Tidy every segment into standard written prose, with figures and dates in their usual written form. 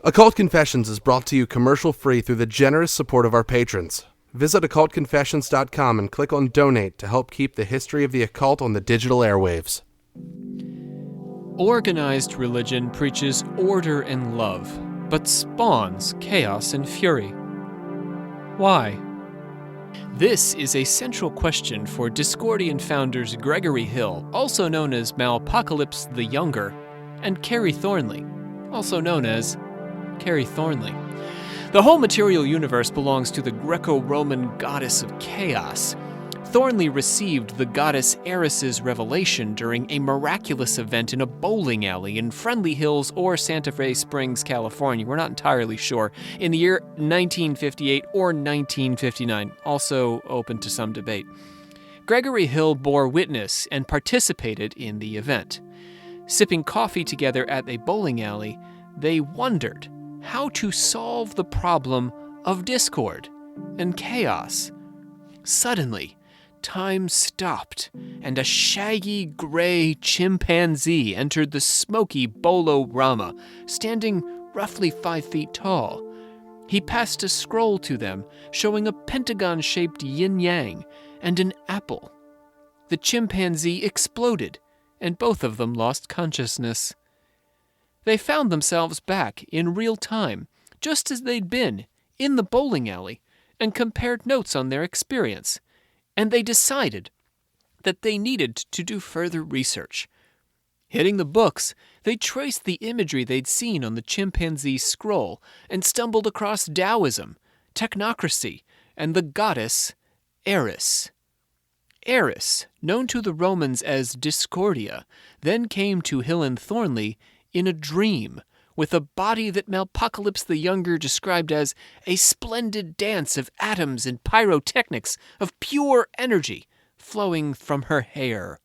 Occult Confessions is brought to you commercial-free through the generous support of our patrons. Visit occultconfessions.com and click on Donate to help keep the history of the occult on the digital airwaves. Organized religion preaches order and love, but spawns chaos and fury. Why? This is a central question for Discordian founders Gregory Hill, also known as Malpocalypse the Younger, and Carrie Thornley, also known as Carrie Thornley. The whole material universe belongs to the Greco-Roman goddess of chaos. Thornley received the goddess Eris's revelation during a miraculous event in a bowling alley in Friendly Hills or Santa Fe Springs, California. We're not entirely sure. In the year 1958 or 1959, also open to some debate. Gregory Hill bore witness and participated in the event. Sipping coffee together at a bowling alley, they wondered how to solve the problem of discord and chaos. Suddenly, time stopped, and a shaggy gray chimpanzee entered the smoky bolo-rama, standing roughly 5 feet tall. He passed a scroll to them, showing a pentagon-shaped yin-yang and an apple. The chimpanzee exploded, and both of them lost consciousness. They found themselves back in real time, just as they'd been, in the bowling alley, and compared notes on their experience. And they decided that they needed to do further research. Hitting the books, they traced the imagery they'd seen on the chimpanzee scroll and stumbled across Taoism, technocracy, and the goddess Eris. Eris, known to the Romans as Discordia, then came to Hill and Thornley in a dream, with a body that Malpocalypse the Younger described as a splendid dance of atoms and pyrotechnics of pure energy flowing from her hair.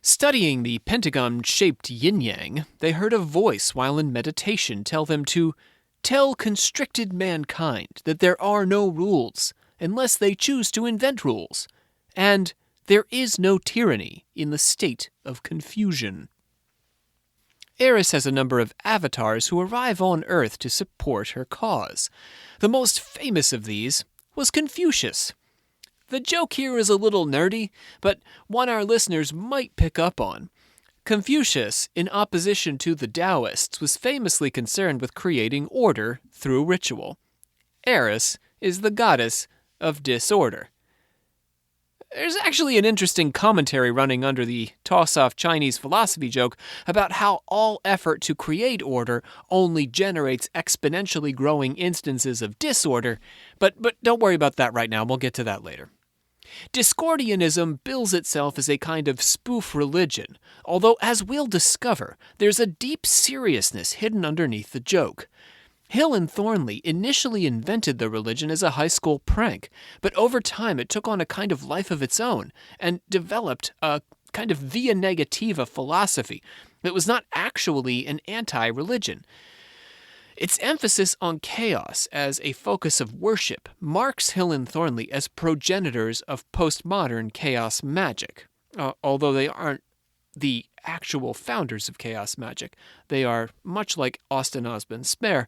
Studying the pentagon-shaped yin-yang, they heard a voice while in meditation tell them to tell constricted mankind that there are no rules unless they choose to invent rules, and there is no tyranny in the state of confusion. Eris has a number of avatars who arrive on Earth to support her cause. The most famous of these was Confucius. The joke here is a little nerdy, but one our listeners might pick up on. Confucius, in opposition to the Taoists, was famously concerned with creating order through ritual. Eris is the goddess of disorder. There's actually an interesting commentary running under the toss-off Chinese philosophy joke about how all effort to create order only generates exponentially growing instances of disorder, but don't worry about that right now, we'll get to that later. Discordianism bills itself as a kind of spoof religion, although as we'll discover, there's a deep seriousness hidden underneath the joke. Hill and Thornley initially invented the religion as a high school prank, but over time it took on a kind of life of its own and developed a kind of via negativa philosophy that was not actually an anti-religion. Its emphasis on chaos as a focus of worship marks Hill and Thornley as progenitors of postmodern chaos magic, although they aren't the actual founders of chaos magic. They are, much like Austin Osman Spare,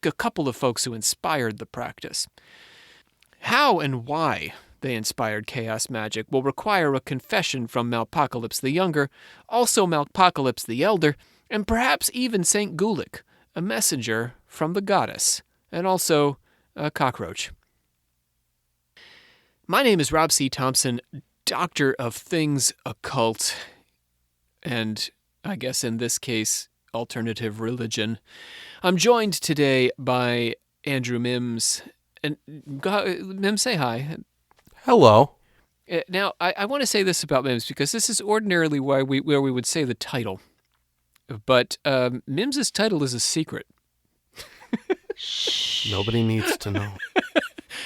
a couple of folks who inspired the practice. How and why they inspired chaos magic will require a confession from Malpocalypse the Younger, also Malpocalypse the Elder, and perhaps even St. Gulick, a messenger from the goddess, and also a cockroach. My name is Rob C. Thompson, Doctor of Things Occult, and I guess in this case, alternative religion. I'm joined today by Andrew Mims. And Mims, say hi. Hello. Now, I want to say this about Mims because this is ordinarily where we would say the title. But Mims's title is a secret. Nobody needs to know.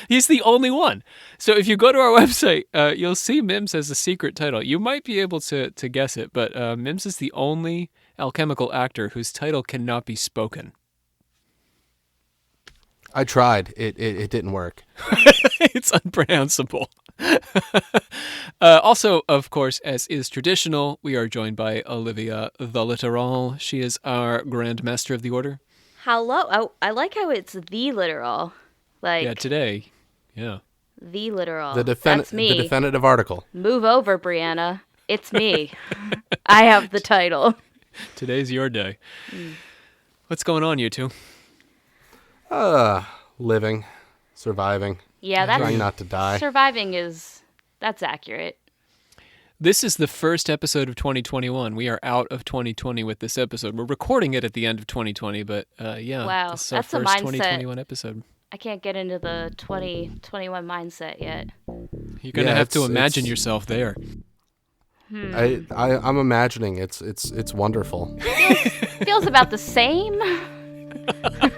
He's the only one. So if you go to our website, you'll see Mims as a secret title. You might be able to guess it, but Mims is the only alchemical actor whose title cannot be spoken. I tried. It didn't work. It's unpronounceable. Also, of course, as is traditional, we are joined by Olivia the Literal. She is our Grand Master of the Order. Hello. Oh, I like how it's the literal. Like, Yeah, today. Yeah. the literal. The That's me. the definitive article. Move over, Brianna. It's me. I have the title. Today's your day. What's going on, you two? Living, surviving, Yeah, that's trying not to die. surviving that's accurate. This is the first episode of 2021. We are out of 2020 with this episode. We're recording it at the end of 2020, but yeah, Wow, this is our that's a first mindset. 2021 episode. I can't get into the 2021 mindset yet. You're gonna have to imagine yourself there. I'm imagining it's wonderful. Feels about the same.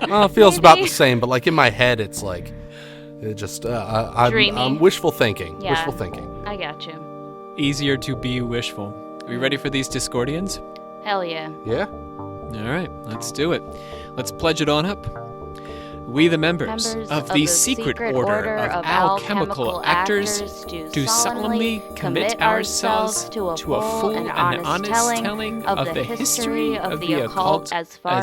Well, it feels about the same, but like in my head, it's like it just Dreamy. I'm wishful thinking. Yeah. Wishful thinking. I got you. Easier to be wishful. Are you ready for these Discordians? Hell yeah. Yeah. All right, let's do it. Let's pledge it on up. We, the members of the secret order of alchemical actors, do solemnly commit ourselves to a full and honest telling of the history of the occult as far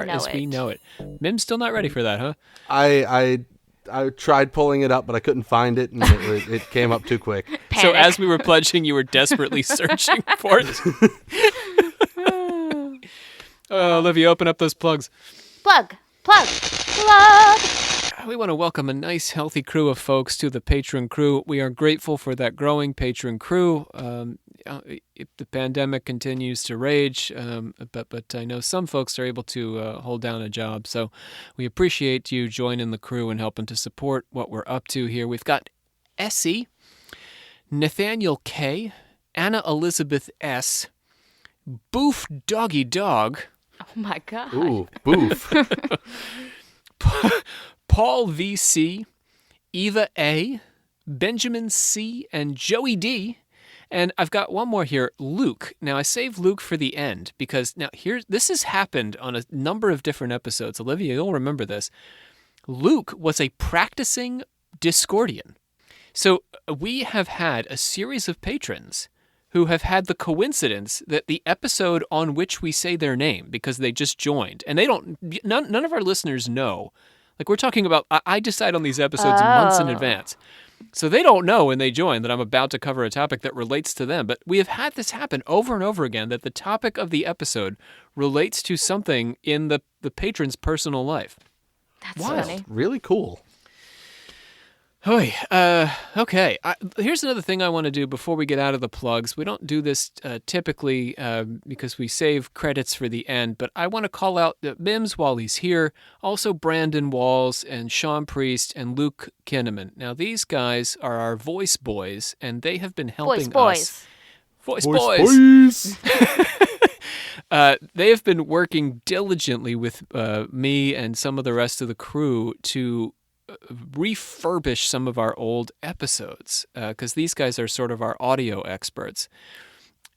as we know it. Mim's still not ready for that, huh? I tried pulling it up, but I couldn't find it, and it came up too quick. Panic. So as we were pledging, you were desperately searching for it. Olivia, open up those plugs. Plug. We want to welcome a nice, healthy crew of folks to the Patron crew. We are grateful for that growing Patron crew. If the pandemic continues to rage, but I know some folks are able to hold down a job. So we appreciate you joining the crew and helping to support what we're up to here. We've got Essie, Nathaniel K., Anna Elizabeth S., Boof Doggy Dog. Oh my god. Ooh, boof. Paul V.C., Eva A., Benjamin C., and Joey D. And I've got one more here, Luke. Now, I saved Luke for the end because this has happened on a number of different episodes. Olivia, you'll remember this. Luke was a practicing Discordian. So we have had a series of patrons who have had the coincidence that the episode on which we say their name, because they just joined, and none of our listeners know. Like, we're talking about, I decide on these episodes months in advance. So they don't know when they join that I'm about to cover a topic that relates to them. But we have had this happen over and over again, that the topic of the episode relates to something in the patron's personal life. That's Wow, funny. really cool. Okay. Here's another thing I want to do before we get out of the plugs. We don't do this typically because we save credits for the end, but I want to call out Mims while he's here, also Brandon Walls and Sean Priest and Luke Kinnaman. Now, these guys are our voice boys, and they have been helping us. Voice boys. They have been working diligently with me and some of the rest of the crew to refurbish some of our old episodes because these guys are sort of our audio experts.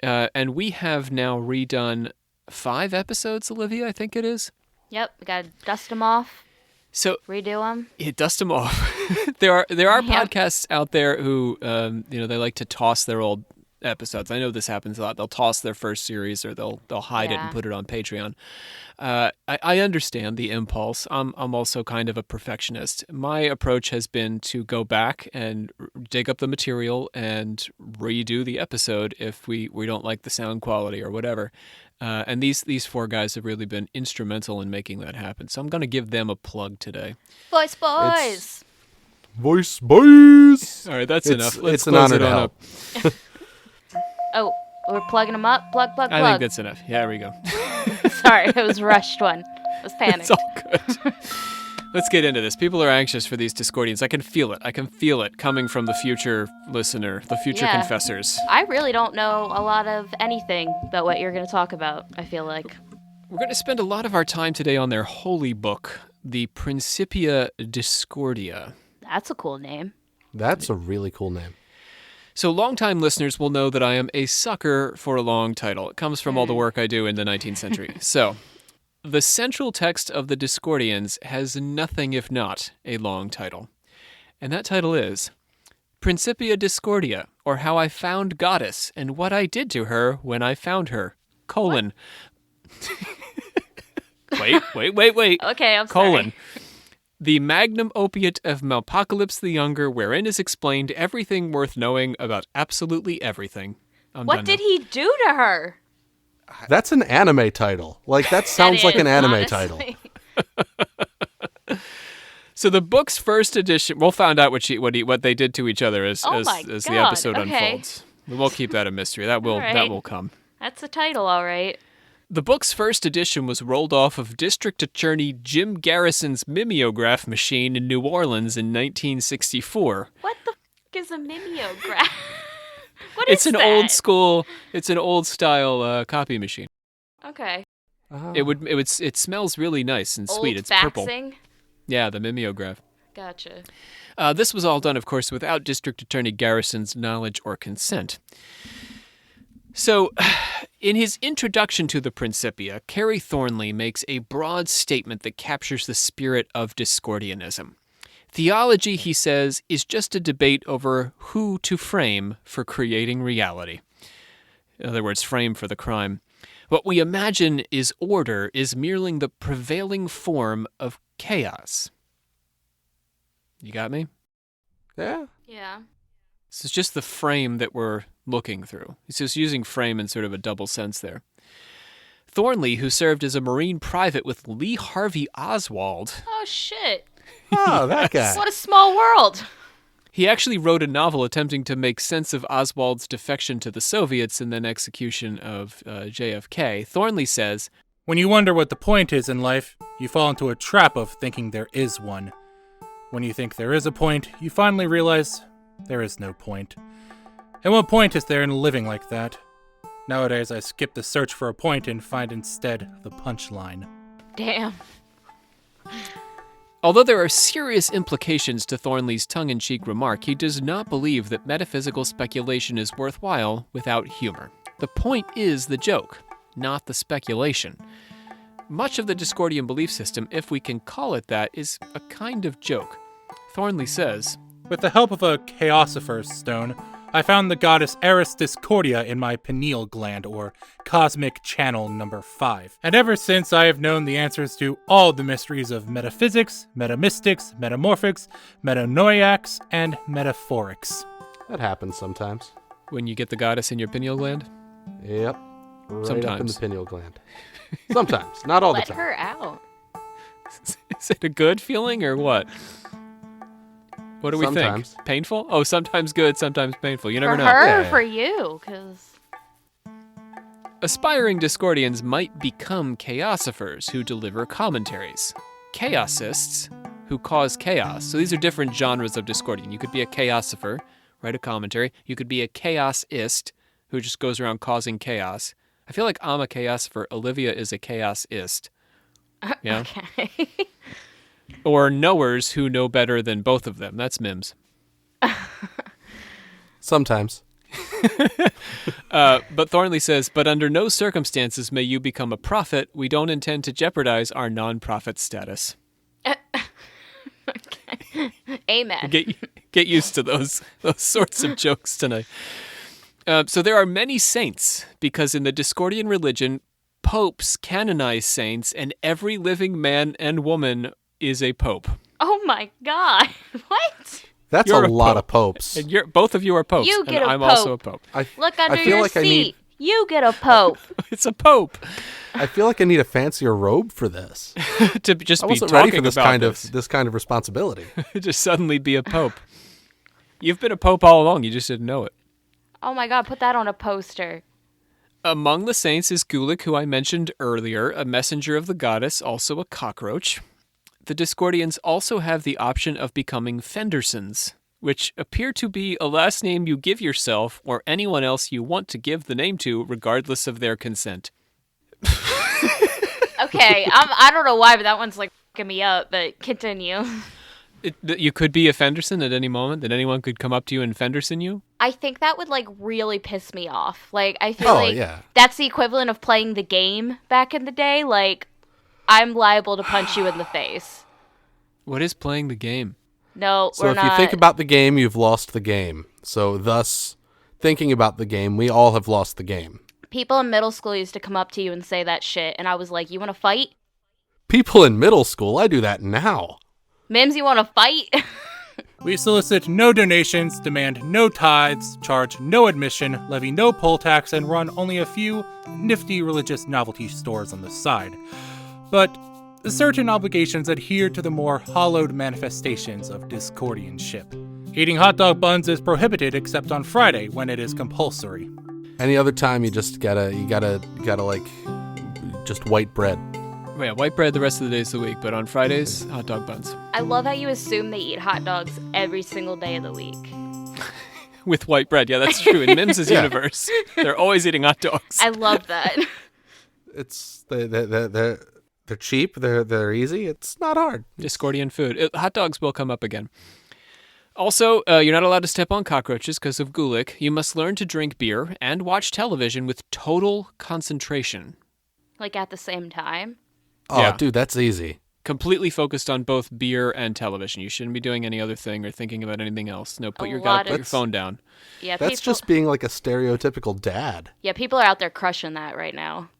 And we have now redone 5 episodes, Olivia, I think it is. Yep, we gotta dust them off, So redo them. yeah, dust them off. There are podcasts out there who they like to toss their old episodes. I know this happens a lot. They'll toss their first series or they'll hide it and put it on Patreon. I understand the impulse. I'm also kind of a perfectionist. My approach has been to go back and dig up the material and redo the episode if we don't like the sound quality or whatever. And these 4 guys have really been instrumental in making that happen. So I'm going to give them a plug today. Voice boys. Voice boys. All right, that's enough. Let's it's an close honor it to on help. up. Oh, we're plugging them up. Plug. I think that's enough. Yeah, there we go. Sorry, it was a rushed one. I was panicked. It's all good. Let's get into this. People are anxious for these Discordians. I can feel it. I can feel it coming from the future listener, the future Yeah. confessors. I really don't know a lot of anything about what you're going to talk about, I feel like. We're going to spend a lot of our time today on their holy book, the Principia Discordia. That's a cool name. That's a really cool name. So longtime listeners will know that I am a sucker for a long title. It comes from all the work I do in the 19th century. So the central text of the Discordians has nothing if not a long title. And that title is Principia Discordia, or How I Found Goddess and What I Did to Her When I Found Her, : Wait. Okay, I'm Colon. sorry. The magnum opiate of Malpocalypse the Younger, wherein is explained everything worth knowing about absolutely everything. What did he do to her? That's an anime title. Like, that sounds like an anime title. So the book's first edition, we'll find out what they did to each other as the episode unfolds. We'll keep that a mystery. That will come. That's the title, all right. The book's first edition was rolled off of District Attorney Jim Garrison's mimeograph machine in New Orleans in 1964. What the is a mimeograph? What is that? It's an old style copy machine. Okay. It smells really nice and sweet. It's purple. Yeah, the mimeograph. Gotcha. This was all done, of course, without District Attorney Garrison's knowledge or consent. So, in his introduction to the Principia, Carey Thornley makes a broad statement that captures the spirit of Discordianism. Theology, he says, is just a debate over who to frame for creating reality. In other words, frame for the crime. What we imagine is order is merely the prevailing form of chaos. You got me? Yeah. Yeah. This is just the frame that we're looking through. He's just using frame in sort of a double sense there. Thornley, who served as a Marine private with Lee Harvey Oswald. Oh, shit. Oh, that guy. What a small world. He actually wrote a novel attempting to make sense of Oswald's defection to the Soviets and then execution of JFK. Thornley says, "When you wonder what the point is in life, you fall into a trap of thinking there is one. When you think there is a point, you finally realize there is no point. And what point is there in living like that? Nowadays, I skip the search for a point and find instead the punchline." Damn. Although there are serious implications to Thornley's tongue-in-cheek remark, he does not believe that metaphysical speculation is worthwhile without humor. The point is the joke, not the speculation. Much of the Discordian belief system, if we can call it that, is a kind of joke. Thornley says, "With the help of a Chaosopher's stone, I found the goddess Eris Discordia in my pineal gland, or cosmic channel number 5. And ever since, I have known the answers to all the mysteries of metaphysics, metamystics, metamorphics, metanoiacs, and metaphorics." That happens sometimes. when you get the goddess in your pineal gland? Yep. Right Sometimes. up in the pineal gland. Sometimes. Not all the Let time. her out. Is it a good feeling or what? What do we Sometimes. think? Painful? Oh, sometimes good, sometimes painful. You never For know. her Yeah, or yeah. for you? Because Aspiring Discordians might become chaosophers who deliver commentaries. Chaosists who cause chaos. So these are different genres of Discordian. You could be a chaosopher, write a commentary. You could be a chaosist who just goes around causing chaos. I feel like I'm a chaosopher. Olivia is a chaosist. Yeah. okay. Or knowers who know better than both of them. That's Mims. Sometimes. But Thornley says, but under no circumstances may you become a prophet. We don't intend to jeopardize our non-prophet status. Okay. Amen. Get used to those sorts of jokes tonight. So there are many saints, because in the Discordian religion, popes canonize saints, and every living man and woman is a pope. Oh my God! What? That's You're a a lot pope. of popes. And both of you are popes. You get and a I'm pope. also a pope. Look under feel your like seat. I need- You get a pope. It's a pope I feel like I need a fancier robe for this. to just I be wasn't talking ready for this about kind of responsibility. just suddenly be a pope. You've been a pope all along. You just didn't know it. Oh my God! Put that on a poster. Among the saints is Gulick, who I mentioned earlier, a messenger of the goddess, also a cockroach. The Discordians also have the option of becoming Fendersons, which appear to be a last name you give yourself or anyone else you want to give the name to, regardless of their consent. Okay, I don't know why, but that one's like fucking me up. But continue. You could be a Fenderson at any moment, that anyone could come up to you and Fenderson you. I think that would like really piss me off. Like I feel like yeah. that's the equivalent of playing the game back in the day. Like I'm liable to punch you in the face. What is playing the game? No, So we're if not. you think about the game, you've lost the game. So thus, thinking about the game, we all have lost the game. People in middle school used to come up to you and say that shit, and I was like, "You want to fight?" People in middle school, I do that now. Mims, you want to fight? We solicit no donations, demand no tithes, charge no admission, levy no poll tax, and run only a few nifty religious novelty stores on the side. But certain obligations adhere to the more hollowed manifestations of Discordianship. Eating hot dog buns is prohibited except on Friday, when it is compulsory. Any other time, you gotta like, just white bread. Yeah, white bread the rest of the days of the week, but on Fridays, hot dog buns. I love how you assume they eat hot dogs every single day of the week. With white bread, yeah, that's true. In Mims' universe, they're always eating hot dogs. I love that. It's they're cheap. They're easy. It's not hard. Discordian food. Hot dogs will come up again. Also, you're not allowed to step on cockroaches because of Gulick. You must learn to drink beer and watch television with total concentration. Like at the same time? Oh, Yeah. dude, that's easy. Completely focused on both beer and television. You shouldn't be doing any other thing or thinking about anything else. No, Lot gotta put of- your phone down. Yeah, That's people, just being like a stereotypical dad. yeah, people are out there crushing that right now.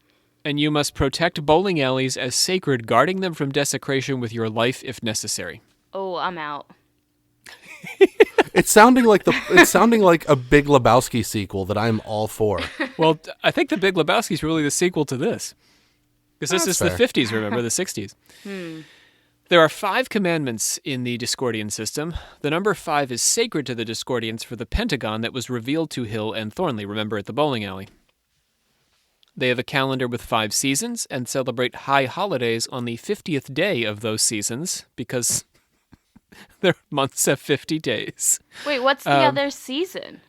And you must protect bowling alleys as sacred, guarding them from desecration with your life if necessary. Oh, I'm out. It's sounding like a Big Lebowski sequel that I'm all for. Well, I think The Big Lebowski is really the sequel to this. Because this is That's the fair. 50s, remember, the 60s. There are 5 commandments in the Discordian system. The number 5 is sacred to the Discordians for the pentagon that was revealed to Hill and Thornley, remember, at the bowling alley. They have a calendar with 5 seasons and celebrate high holidays on the 50th day of those seasons because their months have 50 days. Wait, what's the other season?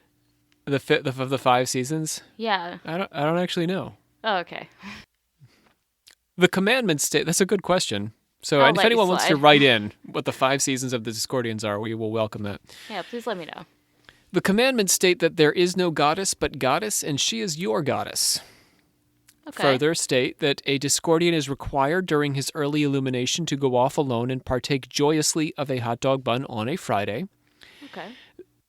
The 5 seasons? Yeah. I don't actually know. Oh, okay. The commandments state, that's a good question. So I'll and if let you anyone wants to slide. write in what the 5 seasons of the Discordians are, we will welcome that. Yeah, please let me know. The commandments state that there is no goddess but goddess, and she is your goddess. Okay. Further state that a Discordian is required during his early illumination to go off alone and partake joyously of a hot dog bun on a Friday. Okay.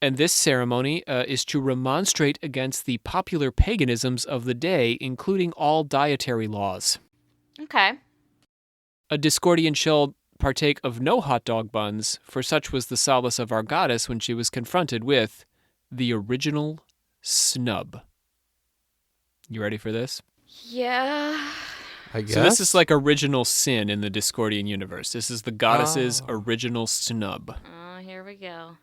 And this ceremony is to remonstrate against the popular paganisms of the day, including all dietary laws. Okay. A Discordian shall partake of no hot dog buns, for such was the solace of our goddess when she was confronted with the original snub. You ready for this? Yeah. I guess. So this is like original sin in the Discordian universe. This is the goddess's original snub. Oh, here we go.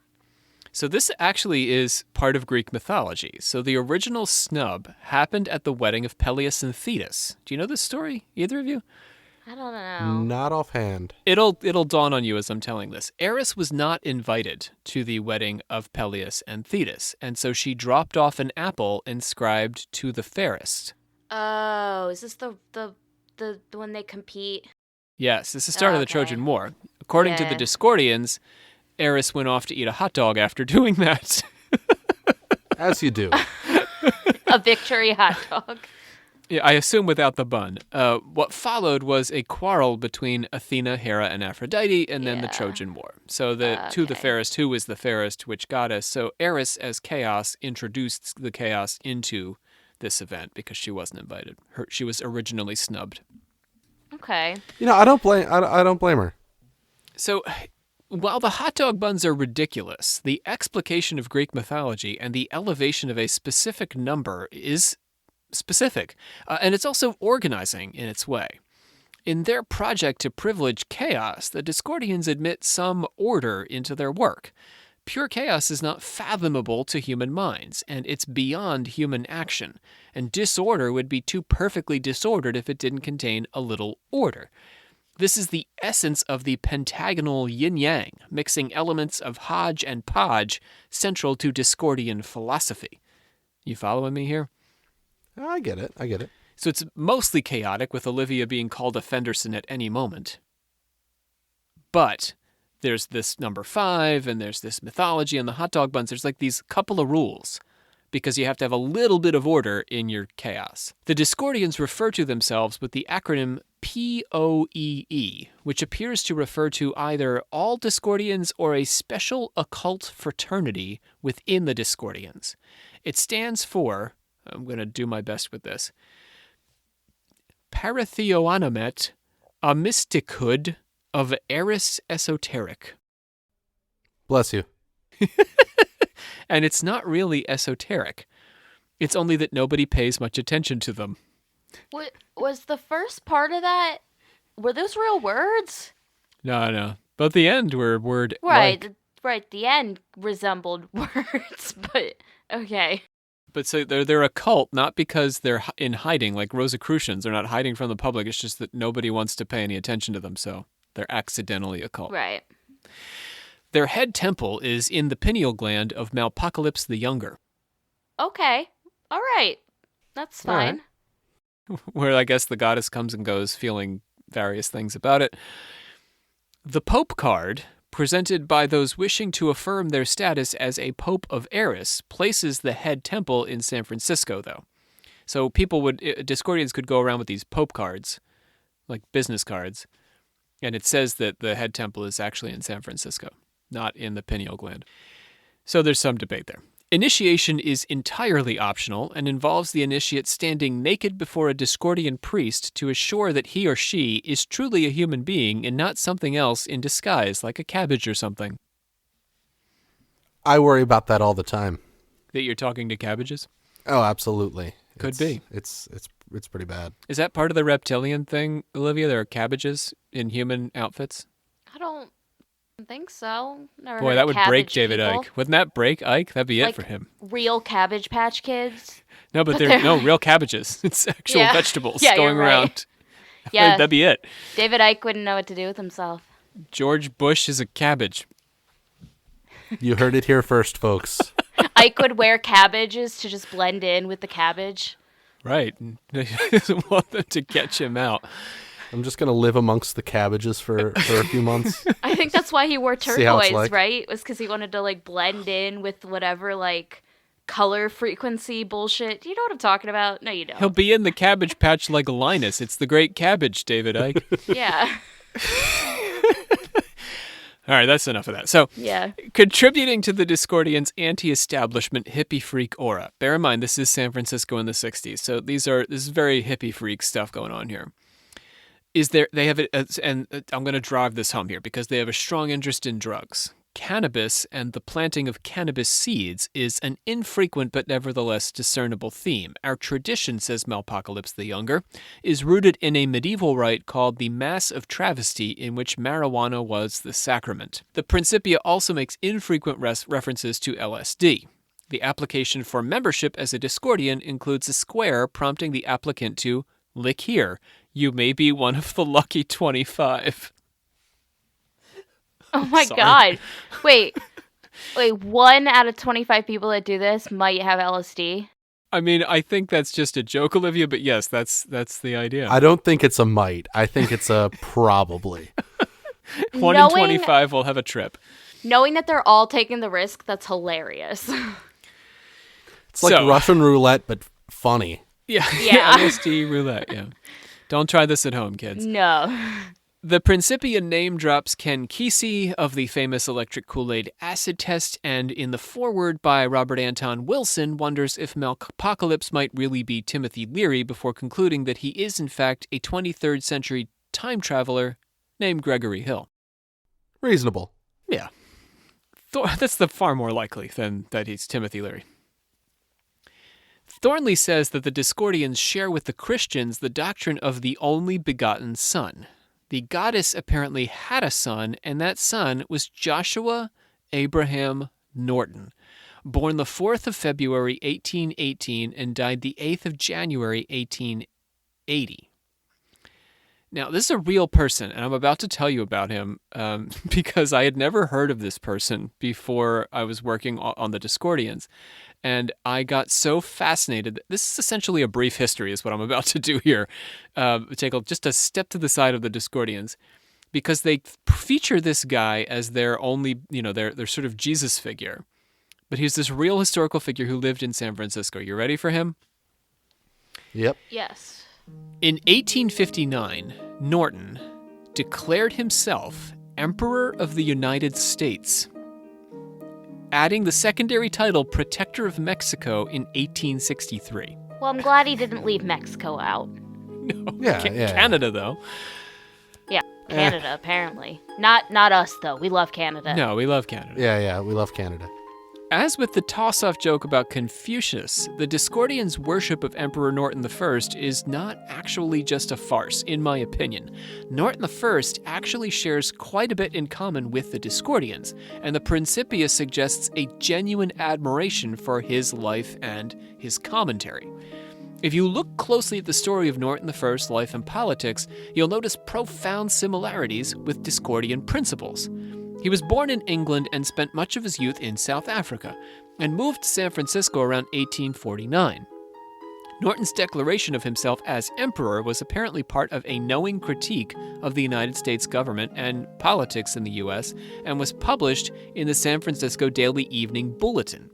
So this actually is part of Greek mythology. So the original snub happened at the wedding of Peleus and Thetis. Do you know this story, either of you? I don't know. Not offhand. It'll dawn on you as I'm telling this. Eris was not invited to the wedding of Peleus and Thetis, and so she dropped off an apple inscribed to the fairest. Oh, is this the when they compete? Yes, this is the start of the Okay. Trojan War. According to the Yeah. Discordians, Eris went off to eat a hot dog after doing that. As you do. A victory hot dog. Yeah, I assume without the bun. What followed was a quarrel between Athena, Hera, and Aphrodite, and then the Yeah. Trojan War. So to the Okay. fairest, who is the fairest, which goddess? So Eris, as chaos, introduced the chaos into this event because she wasn't invited. She was originally snubbed. Okay. You know, I don't blame her. So, while the hot dog buns are ridiculous, the explication of Greek mythology and the elevation of a specific number is specific, and it's also organizing in its way. In their project to privilege chaos, the Discordians admit some order into their work. Pure chaos is not fathomable to human minds, and it's beyond human action, and disorder would be too perfectly disordered if it didn't contain a little order. This is the essence of the pentagonal yin-yang, mixing elements of Hodge and Podge, central to Discordian philosophy. You following me here? I get it. So it's mostly chaotic, with Olivia being called a Fenderson at any moment. But there's this number 5, and there's this mythology, and the hot dog buns. There's like these couple of rules, because you have to have a little bit of order in your chaos. The Discordians refer to themselves with the acronym POEE, which appears to refer to either all Discordians or a special occult fraternity within the Discordians. It stands for, I'm going to do my best with this, Paratheoanomet A mystichood of Eris esoteric. Bless you. And it's not really esoteric. It's only that nobody pays much attention to them. What was the first part of that? Were those real words? No. But the end were word Right, like. right. The end resembled words, but okay. But so they're a cult, not because they're in hiding like Rosicrucians. They're not hiding from the public. It's just that nobody wants to pay any attention to them, so they're accidentally a cult. Right. Their head temple is in the pineal gland of Malpocalypse the Younger, Okay. All right. That's All right. fine. where I guess the goddess comes and goes feeling various things about it. The Pope card, presented by those wishing to affirm their status as a Pope of Eris, places the head temple in San Francisco, though. So Discordians could go around with these Pope cards, like business cards, and it says that the head temple is actually in San Francisco, not in the pineal gland. So there's some debate there. Initiation is entirely optional and involves the initiate standing naked before a Discordian priest to assure that he or she is truly a human being and not something else in disguise, like a cabbage or something. I worry about that all the time. That you're talking to cabbages? Oh, absolutely. Could be. It's pretty bad. Is that part of the reptilian thing, Olivia? There are cabbages in human outfits? I don't think so. Never Boy, heard that of would break cabbage David people. Icke. Wouldn't that break Icke? That'd be it Like, for him. Real Cabbage Patch Kids. No, but they're no real cabbages. It's actual Yeah. vegetables Yeah, going you're right. around. Yeah. That'd be it. David Icke wouldn't know what to do with himself. George Bush is a cabbage. You heard it here first, folks. Ike would wear cabbages to just blend in with the cabbage. Right. He doesn't want them to catch him out. I'm just going to live amongst the cabbages for a few months. I think that's why he wore See how it's turquoise, like. right? It was because he wanted to like blend in with whatever like color frequency bullshit. You know what I'm talking about? No, you don't. He'll be in the cabbage patch like Linus. It's the great cabbage, David Icke. Yeah. All right, that's enough of that. So, Yeah. contributing to the Discordians' anti-establishment hippie freak aura. Bear in mind, this is San Francisco in the 60s, so this is very hippie freak stuff going on here. They have and I'm going to drive this home here because they have a strong interest in drugs. Cannabis and the planting of cannabis seeds is an infrequent but nevertheless discernible theme. Our tradition, says Malpocalypse the Younger, is rooted in a medieval rite called the Mass of Travesty, in which marijuana was the sacrament. The Principia also makes infrequent references to LSD. The application for membership as a Discordian includes a square prompting the applicant to lick here. You may be one of the lucky 25. Oh my Sorry. God. Wait, 1 out of 25 people that do this might have LSD. I mean, I think that's just a joke, Olivia, but yes, that's the idea. I don't think it's a might. I think it's a probably. 1 in 25 will have a trip. Knowing that they're all taking the risk, that's hilarious. It's like So- Russian roulette, but funny. Yeah, Yeah. LSD roulette, yeah. Don't try this at home, kids. No. The Principia name drops Ken Kesey of the famous electric Kool-Aid acid test, and in the foreword by Robert Anton Wilson wonders if Malpocalypse might really be Timothy Leary before concluding that he is in fact a 23rd century time traveler named Gregory Hill. Reasonable. Yeah. That's the far more likely than that he's Timothy Leary. Thornley says that the Discordians share with the Christians the doctrine of the only begotten Son. The goddess apparently had a son, and that son was Joshua Abraham Norton, born the 4th of February, 1818, and died the 8th of January, 1880. Now, this is a real person, and I'm about to tell you about him because I had never heard of this person before I was working on the Discordians. And I got so fascinated. This is essentially a brief history is what I'm about to do here. Take just a step to the side of the Discordians because they feature this guy as their only, their sort of Jesus figure. But he's this real historical figure who lived in San Francisco. You ready for him? Yep. Yes. In 1859, Norton declared himself Emperor of the United States, adding the secondary title Protector of Mexico in 1863. Well, I'm glad he didn't leave Mexico out. Yeah, Canada, though. Yeah, Canada, apparently. Not us, though. We love Canada. No, we love Canada. Yeah, we love Canada. As with the toss-off joke about Confucius, the Discordians' worship of Emperor Norton I is not actually just a farce, in my opinion. Norton I actually shares quite a bit in common with the Discordians, and the Principia suggests a genuine admiration for his life and his commentary. If you look closely at the story of Norton I's life and politics, you'll notice profound similarities with Discordian principles. He was born in England and spent much of his youth in South Africa, and moved to San Francisco around 1849. Norton's declaration of himself as emperor was apparently part of a knowing critique of the United States government and politics in the U.S., and was published in the San Francisco Daily Evening Bulletin.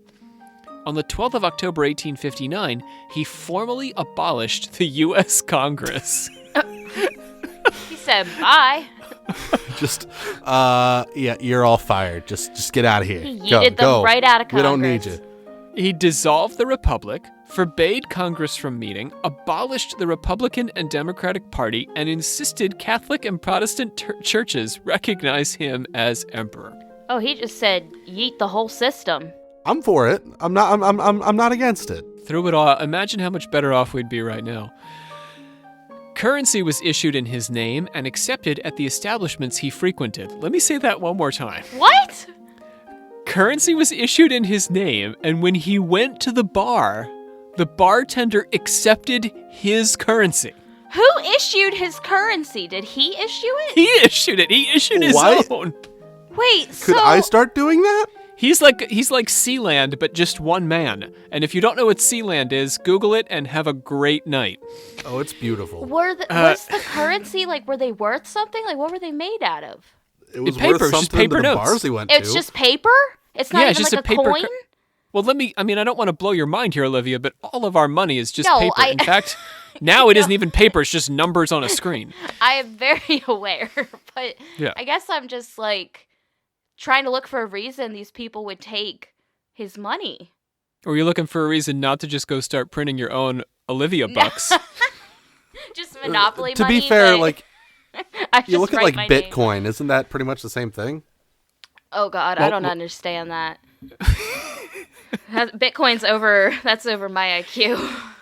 On the 12th of October 1859, he formally abolished the U.S. Congress. He said bye. Just, you're all fired. Just get out of here. He yeeted them right out of Congress. We don't need you. He dissolved the Republic, forbade Congress from meeting, abolished the Republican and Democratic Party, and insisted Catholic and Protestant churches recognize him as emperor. Oh, he just said yeet the whole system. I'm for it. I'm not against it. Through it all, imagine how much better off we'd be right now. Currency was issued in his name and accepted at the establishments he frequented. Let me say that one more time. What? Currency was issued in his name, and when he went to the bartender accepted his currency. Who issued his currency? Did he issue it? He issued it. He issued his own. Wait, Could I start doing that? He's like Sealand, but just one man. And if you don't know what Sealand is, Google it and have a great night. Oh, it's beautiful. Was the currency, were they worth something? What were they made out of? It was paper, worth just something paper to the notes. bars he went It's to. just paper? It's not Yeah, even it's just like a paper coin? Well, I don't want to blow your mind here, Olivia, but all of our money is just No, paper. In fact, now it isn't even paper, it's just numbers on a screen. I am very aware, but Yeah. I guess I'm just trying to look for a reason these people would take his money. Or you're looking for a reason not to just go start printing your own Olivia bucks. Just monopoly to money. be fair, but I you just look at write my name. Bitcoin. Isn't that pretty much the same thing? Oh God, I Well, don't understand that. Bitcoin's over. That's over my IQ.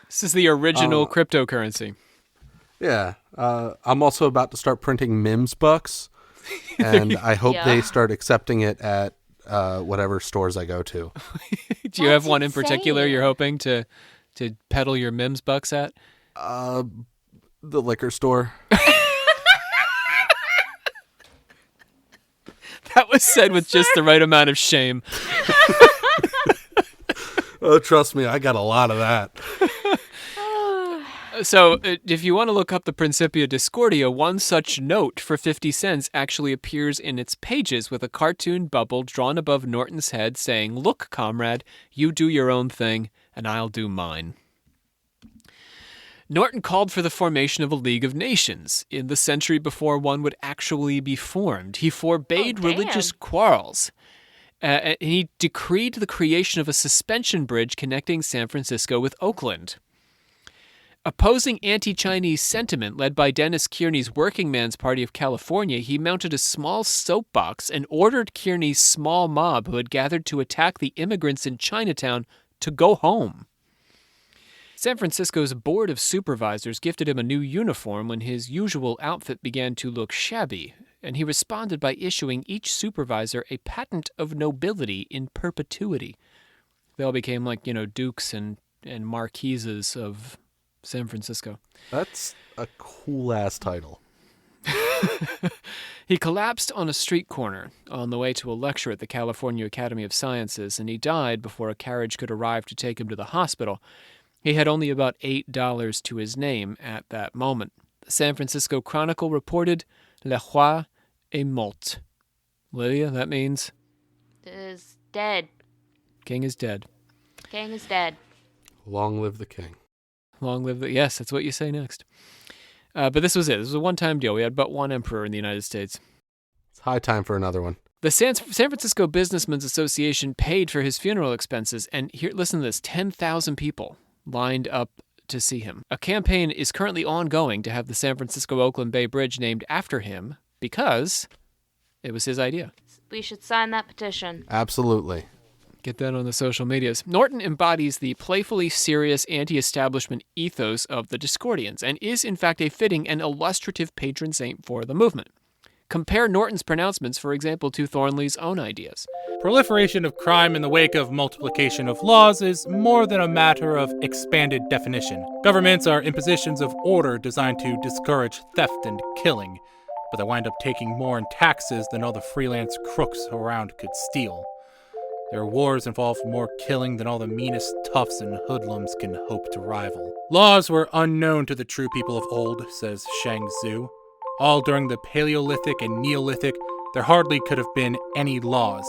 This is the original cryptocurrency. Yeah. I'm also about to start printing Mims bucks, and I hope Yeah. they start accepting it at whatever stores I go to. Do you have That's one in particular insane. you're hoping to peddle your Mims bucks at? The liquor store. That was said with just the right amount of shame. Oh, trust me, I got a lot of that. So, if you want to look up the Principia Discordia, one such note for 50 cents actually appears in its pages with a cartoon bubble drawn above Norton's head saying, "Look, comrade, you do your own thing, and I'll do mine." Norton called for the formation of a League of Nations in the century before one would actually be formed. He forbade religious quarrels. And he decreed the creation of a suspension bridge connecting San Francisco with Oakland. Opposing anti-Chinese sentiment led by Dennis Kearney's Working Man's Party of California, he mounted a small soapbox and ordered Kearney's small mob who had gathered to attack the immigrants in Chinatown to go home. San Francisco's Board of Supervisors gifted him a new uniform when his usual outfit began to look shabby, and he responded by issuing each supervisor a patent of nobility in perpetuity. They all became dukes and marquises of San Francisco. That's a cool-ass title. He collapsed on a street corner on the way to a lecture at the California Academy of Sciences, and he died before a carriage could arrive to take him to the hospital. He had only about $8 to his name at that moment. The San Francisco Chronicle reported, "Le roi est mort." Lydia, that means? Is dead. King is dead. King is dead. Long live the king. Long live the... Yes, that's what you say next. But this was it. This was a one-time deal. We had but one emperor in the United States. It's high time for another one. The San Francisco Businessmen's Association paid for his funeral expenses, and here, listen to this, 10,000 people lined up to see him. A campaign is currently ongoing to have the San Francisco-Oakland Bay Bridge named after him because it was his idea. We should sign that petition. Absolutely. Get that on the social medias. Norton embodies the playfully serious anti-establishment ethos of the Discordians and is, in fact, a fitting and illustrative patron saint for the movement. Compare Norton's pronouncements, for example, to Thornley's own ideas. Proliferation of crime in the wake of multiplication of laws is more than a matter of expanded definition. Governments are impositions of order designed to discourage theft and killing, but they wind up taking more in taxes than all the freelance crooks around could steal. Their wars involve more killing than all the meanest toughs and hoodlums can hope to rival. Laws were unknown to the true people of old, says Shang Tzu. All during the Paleolithic and Neolithic, there hardly could have been any laws,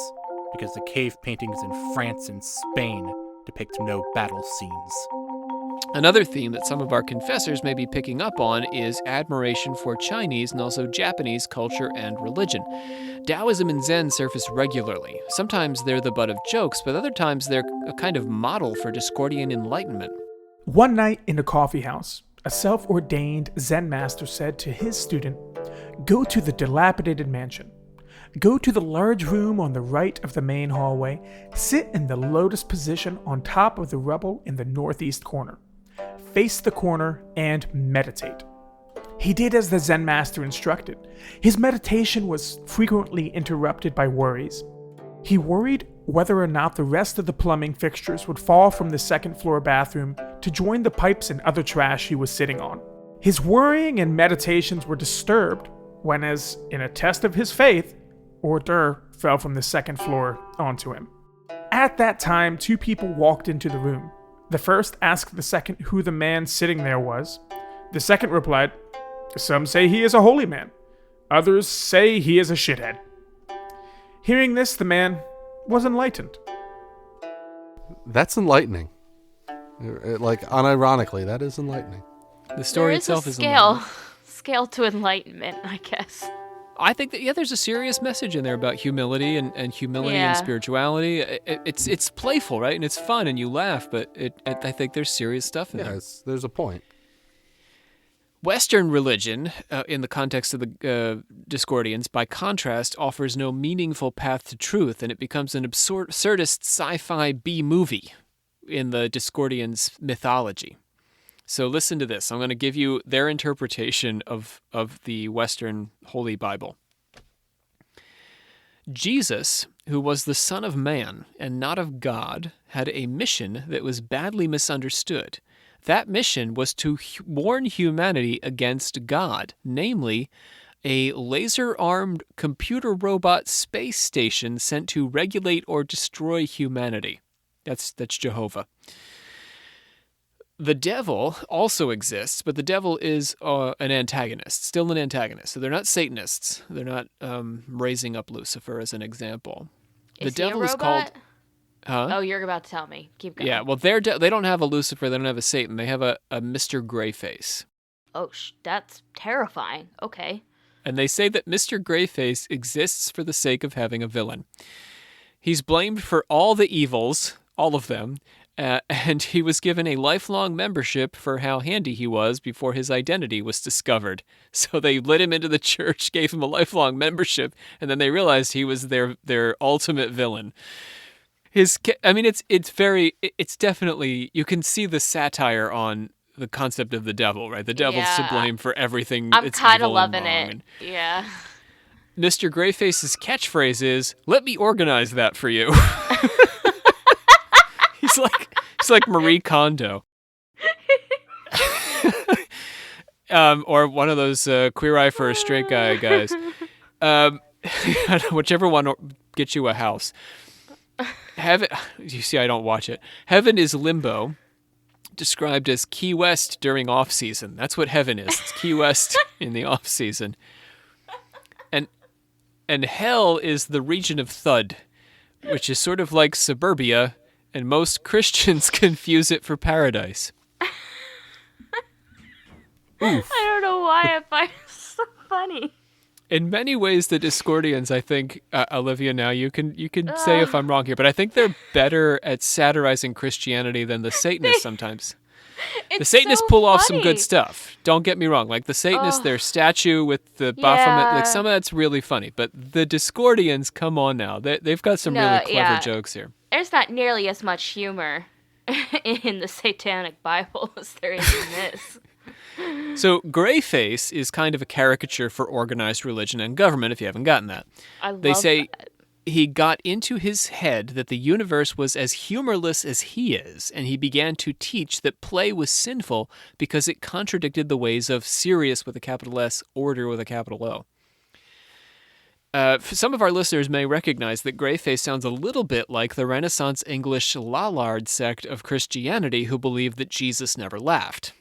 because the cave paintings in France and Spain depict no battle scenes. Another theme that some of our confessors may be picking up on is admiration for Chinese and also Japanese culture and religion. Taoism and Zen surface regularly. Sometimes they're the butt of jokes, but other times they're a kind of model for Discordian enlightenment. One night in a coffee house, a self-ordained Zen master said to his student, "Go to the dilapidated mansion. Go to the large room on the right of the main hallway. Sit in the lotus position on top of the rubble in the northeast corner. Face the corner and meditate." He did as the Zen master instructed. His meditation was frequently interrupted by worries. He worried whether or not the rest of the plumbing fixtures would fall from the second-floor bathroom to join the pipes and other trash he was sitting on. His worrying and meditations were disturbed when, as in a test of his faith, hors d'oeuvre fell from the second floor onto him. At that time, two people walked into the room. The first asked the second who the man sitting there was. The second replied, "Some say he is a holy man. Others say he is a shithead." Hearing this, the man was enlightened. That's enlightening. Like, unironically, that is enlightening. The story There itself is is a enlightening. scale to enlightenment, I guess. I think that, there's a serious message in there about humility and humility Yeah. and spirituality. It's playful, right? And it's fun and you laugh, but I think there's serious stuff in there. There's a point. Western religion, in the context of the Discordians, by contrast, offers no meaningful path to truth, and it becomes an absurdist sci-fi B-movie in the Discordians' mythology. So listen to this. I'm going to give you their interpretation of the Western Holy Bible. Jesus, who was the Son of Man and not of God, had a mission that was badly misunderstood. That mission was to warn humanity against God, namely, a laser-armed computer robot space station sent to regulate or destroy humanity. That's Jehovah. The devil also exists, but the devil is an antagonist, still an antagonist. So they're not Satanists. They're not raising up Lucifer as an example. Is The he devil a is robot? called... Huh? Oh, you're about to tell me. Keep going. Yeah, well, they don't have a Lucifer, they don't have a Satan, they have a Mr. Greyface. Oh, that's terrifying. Okay. And they say that Mr. Greyface exists for the sake of having a villain. He's blamed for all the evils, all of them, and he was given a lifelong membership for how handy he was before his identity was discovered. So they let him into the church, gave him a lifelong membership, and then they realized he was their ultimate villain. It's definitely, you can see the satire on the concept of the devil, right? The devil's to blame for everything. I'm kind of evil loving and it. Yeah. Mr. Greyface's catchphrase is, "Let me organize that for you." He's like Marie Kondo. Or one of those Queer Eye for a Straight Guy guys. Whichever one gets you a house. Heaven, you see, I don't watch it. Heaven is limbo, described as Key West during off-season. That's what heaven is. It's Key West in the off-season. And hell is the region of Thud, which is sort of like suburbia, and most Christians confuse it for paradise. I don't know why I find it so funny. In many ways, the Discordians, I think, Olivia, now you can say if I'm wrong here, but I think they're better at satirizing Christianity than the Satanists sometimes. It's The Satanists so pull off some funny. good stuff. Don't get me wrong. Like the Satanists, Ugh. their statue with the Baphomet, like Yeah. some of that's really funny. But the Discordians, come on now. They've got some really No, clever yeah. jokes here. There's not nearly as much humor in the Satanic Bible as there is in this. So Greyface is kind of a caricature for organized religion and government, if you haven't gotten that. I They love say that. he got into his head that the universe was as humorless as he is, and he began to teach that play was sinful because it contradicted the ways of serious with a capital S, order with a capital O. Some of our listeners may recognize that Greyface sounds a little bit like the Renaissance English Lollard sect of Christianity who believed that Jesus never laughed.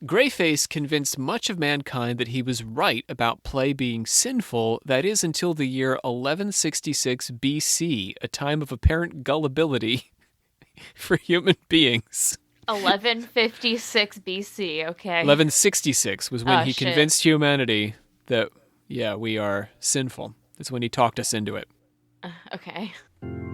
Greyface convinced much of mankind that he was right about play being sinful, that is, until the year 1166 BC, a time of apparent gullibility for human beings. 1156 BC, okay. 1166 was when Oh, he shit. convinced humanity that, yeah, we are sinful. That's when he talked us into it. Okay.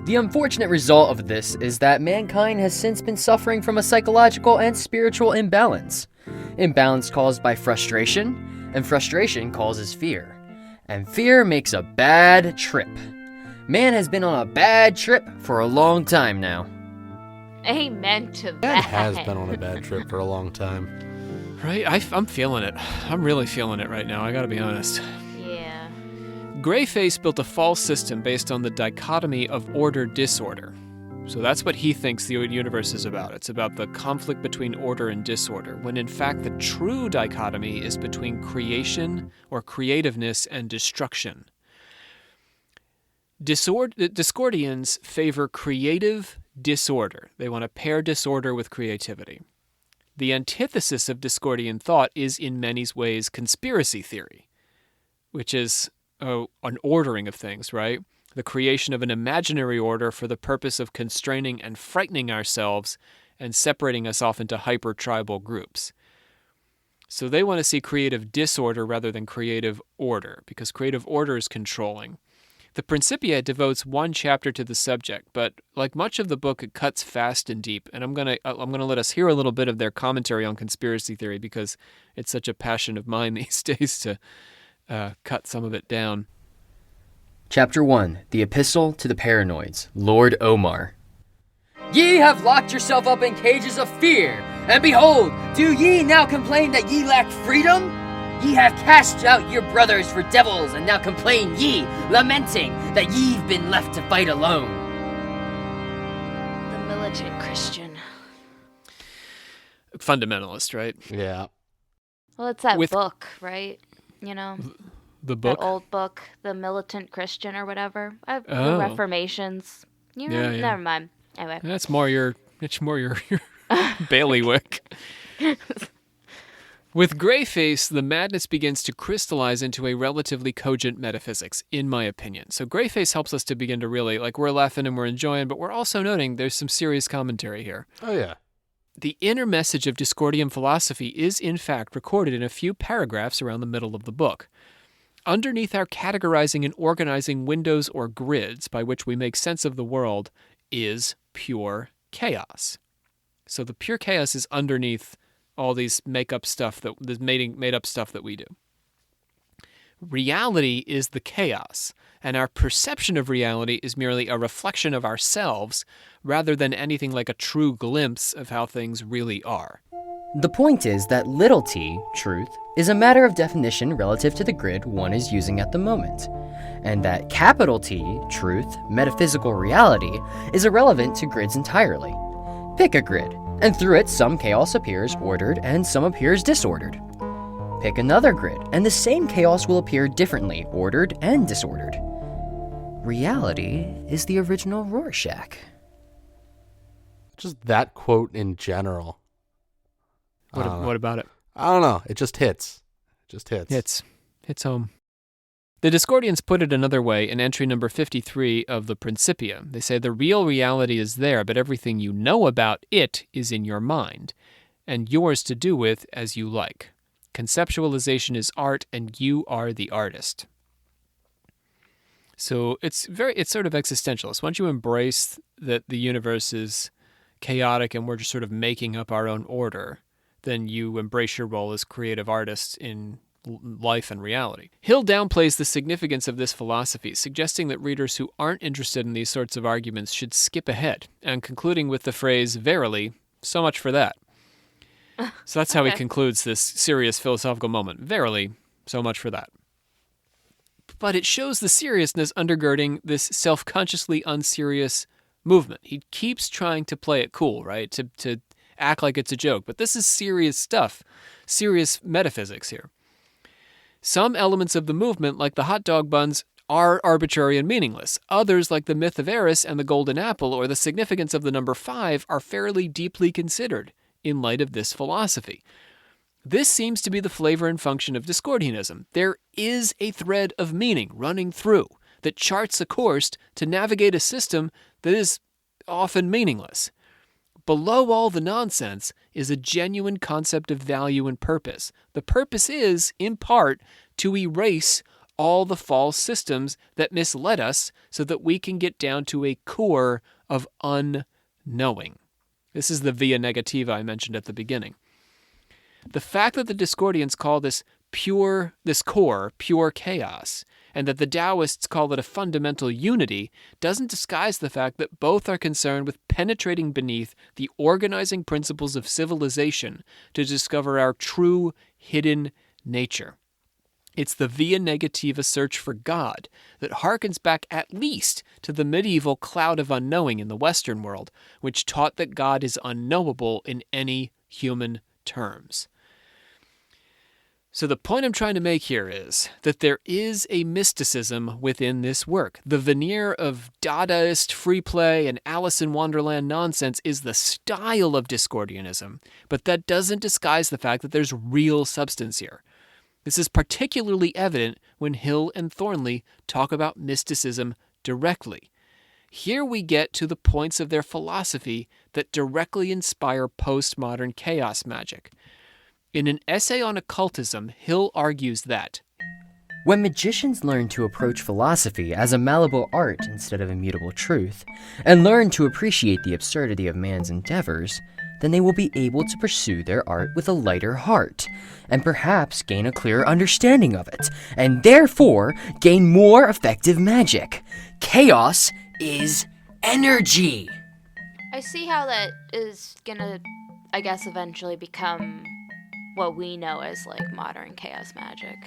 The unfortunate result of this is that mankind has since been suffering from a psychological and spiritual imbalance. Imbalance caused by frustration, and frustration causes fear. And fear makes a bad trip. Man has been on a bad trip for a long time now. Amen to Dad that. has been on a bad trip for a long time. Right? I'm feeling it. I'm really feeling it right now, I gotta be honest. Yeah. Greyface built a false system based on the dichotomy of order-disorder. So that's what he thinks the universe is about. It's about the conflict between order and disorder, when in fact the true dichotomy is between creation or creativeness and destruction. Discordians favor creative disorder. They want to pair disorder with creativity. The antithesis of Discordian thought is in many ways conspiracy theory, which is an ordering of things, right? The creation of an imaginary order for the purpose of constraining and frightening ourselves and separating us off into hyper-tribal groups. So they want to see creative disorder rather than creative order, because creative order is controlling. The Principia devotes one chapter to the subject, but like much of the book, it cuts fast and deep. And I'm gonna let us hear a little bit of their commentary on conspiracy theory, because it's such a passion of mine these days to cut some of it down. Chapter 1, The Epistle to the Paranoids, Lord Omar. Ye have locked yourself up in cages of fear, and behold, do ye now complain that ye lack freedom? Ye have cast out your brothers for devils, and now complain ye, lamenting that ye've been left to fight alone. The militant Christian. Fundamentalist, right? Yeah. Well, it's that With- book, right? You know, The book? that old book, The Militant Christian or whatever. The Oh. Reformations. You know, Yeah. never mind. Anyway. It's more your bailiwick. With Greyface, the madness begins to crystallize into a relatively cogent metaphysics, in my opinion. So Greyface helps us to begin to really, like, we're laughing and we're enjoying, but we're also noting there's some serious commentary here. Oh, yeah. The inner message of Discordian philosophy is, in fact, recorded in a few paragraphs around the middle of the book. Underneath our categorizing and organizing windows or grids by which we make sense of the world is pure chaos. So the pure chaos is underneath all these made up stuff that we do. Reality is the chaos, and our perception of reality is merely a reflection of ourselves rather than anything like a true glimpse of how things really are. The point is that little t, truth, is a matter of definition relative to the grid one is using at the moment, and that capital T, truth, metaphysical reality, is irrelevant to grids entirely. Pick a grid, and through it some chaos appears ordered and some appears disordered. Pick another grid, and the same chaos will appear differently, ordered and disordered. Reality is the original Rorschach. Just that quote in general. What about it? I don't know. It just hits. It just hits. Hits home. The Discordians put it another way in entry number 53 of the Principia. They say the real reality is there, but everything you know about it is in your mind, and yours to do with as you like. Conceptualization is art, and you are the artist. So it's sort of existentialist. Once you embrace that the universe is chaotic and we're just sort of making up our own order, then you embrace your role as creative artists in life and reality. Hill downplays the significance of this philosophy, suggesting that readers who aren't interested in these sorts of arguments should skip ahead, and concluding with the phrase, "Verily, so much for that." So that's how he concludes this serious philosophical moment. Verily, so much for that. But it shows the seriousness undergirding this self-consciously unserious movement. He keeps trying to play it cool, right? To act like it's a joke. But this is serious stuff, serious metaphysics here. Some elements of the movement, like the hot dog buns, are arbitrary and meaningless. Others, like the myth of Eris and the golden apple or the significance of the number 5, are fairly deeply considered in light of this philosophy. This seems to be the flavor and function of Discordianism. There is a thread of meaning running through that charts a course to navigate a system that is often meaningless. Below all the nonsense is a genuine concept of value and purpose. The purpose is, in part, to erase all the false systems that misled us so that we can get down to a core of unknowing. This is the via negativa I mentioned at the beginning. The fact that the Discordians call this core pure chaos, and that the Taoists call it a fundamental unity, doesn't disguise the fact that both are concerned with penetrating beneath the organizing principles of civilization to discover our true hidden nature. It's the via negativa search for God that harkens back at least to the medieval cloud of unknowing in the Western world, which taught that God is unknowable in any human terms. So the point I'm trying to make here is that there is a mysticism within this work. The veneer of Dadaist free play and Alice in Wonderland nonsense is the style of Discordianism, but that doesn't disguise the fact that there's real substance here. This is particularly evident when Hill and Thornley talk about mysticism directly. Here we get to the points of their philosophy that directly inspire postmodern chaos magic. In an essay on occultism, Hill argues that when magicians learn to approach philosophy as a malleable art instead of immutable truth, and learn to appreciate the absurdity of man's endeavors, then they will be able to pursue their art with a lighter heart, and perhaps gain a clearer understanding of it, and therefore gain more effective magic. Chaos is energy. I see how that is gonna, I guess, eventually become what we know as like modern chaos magic.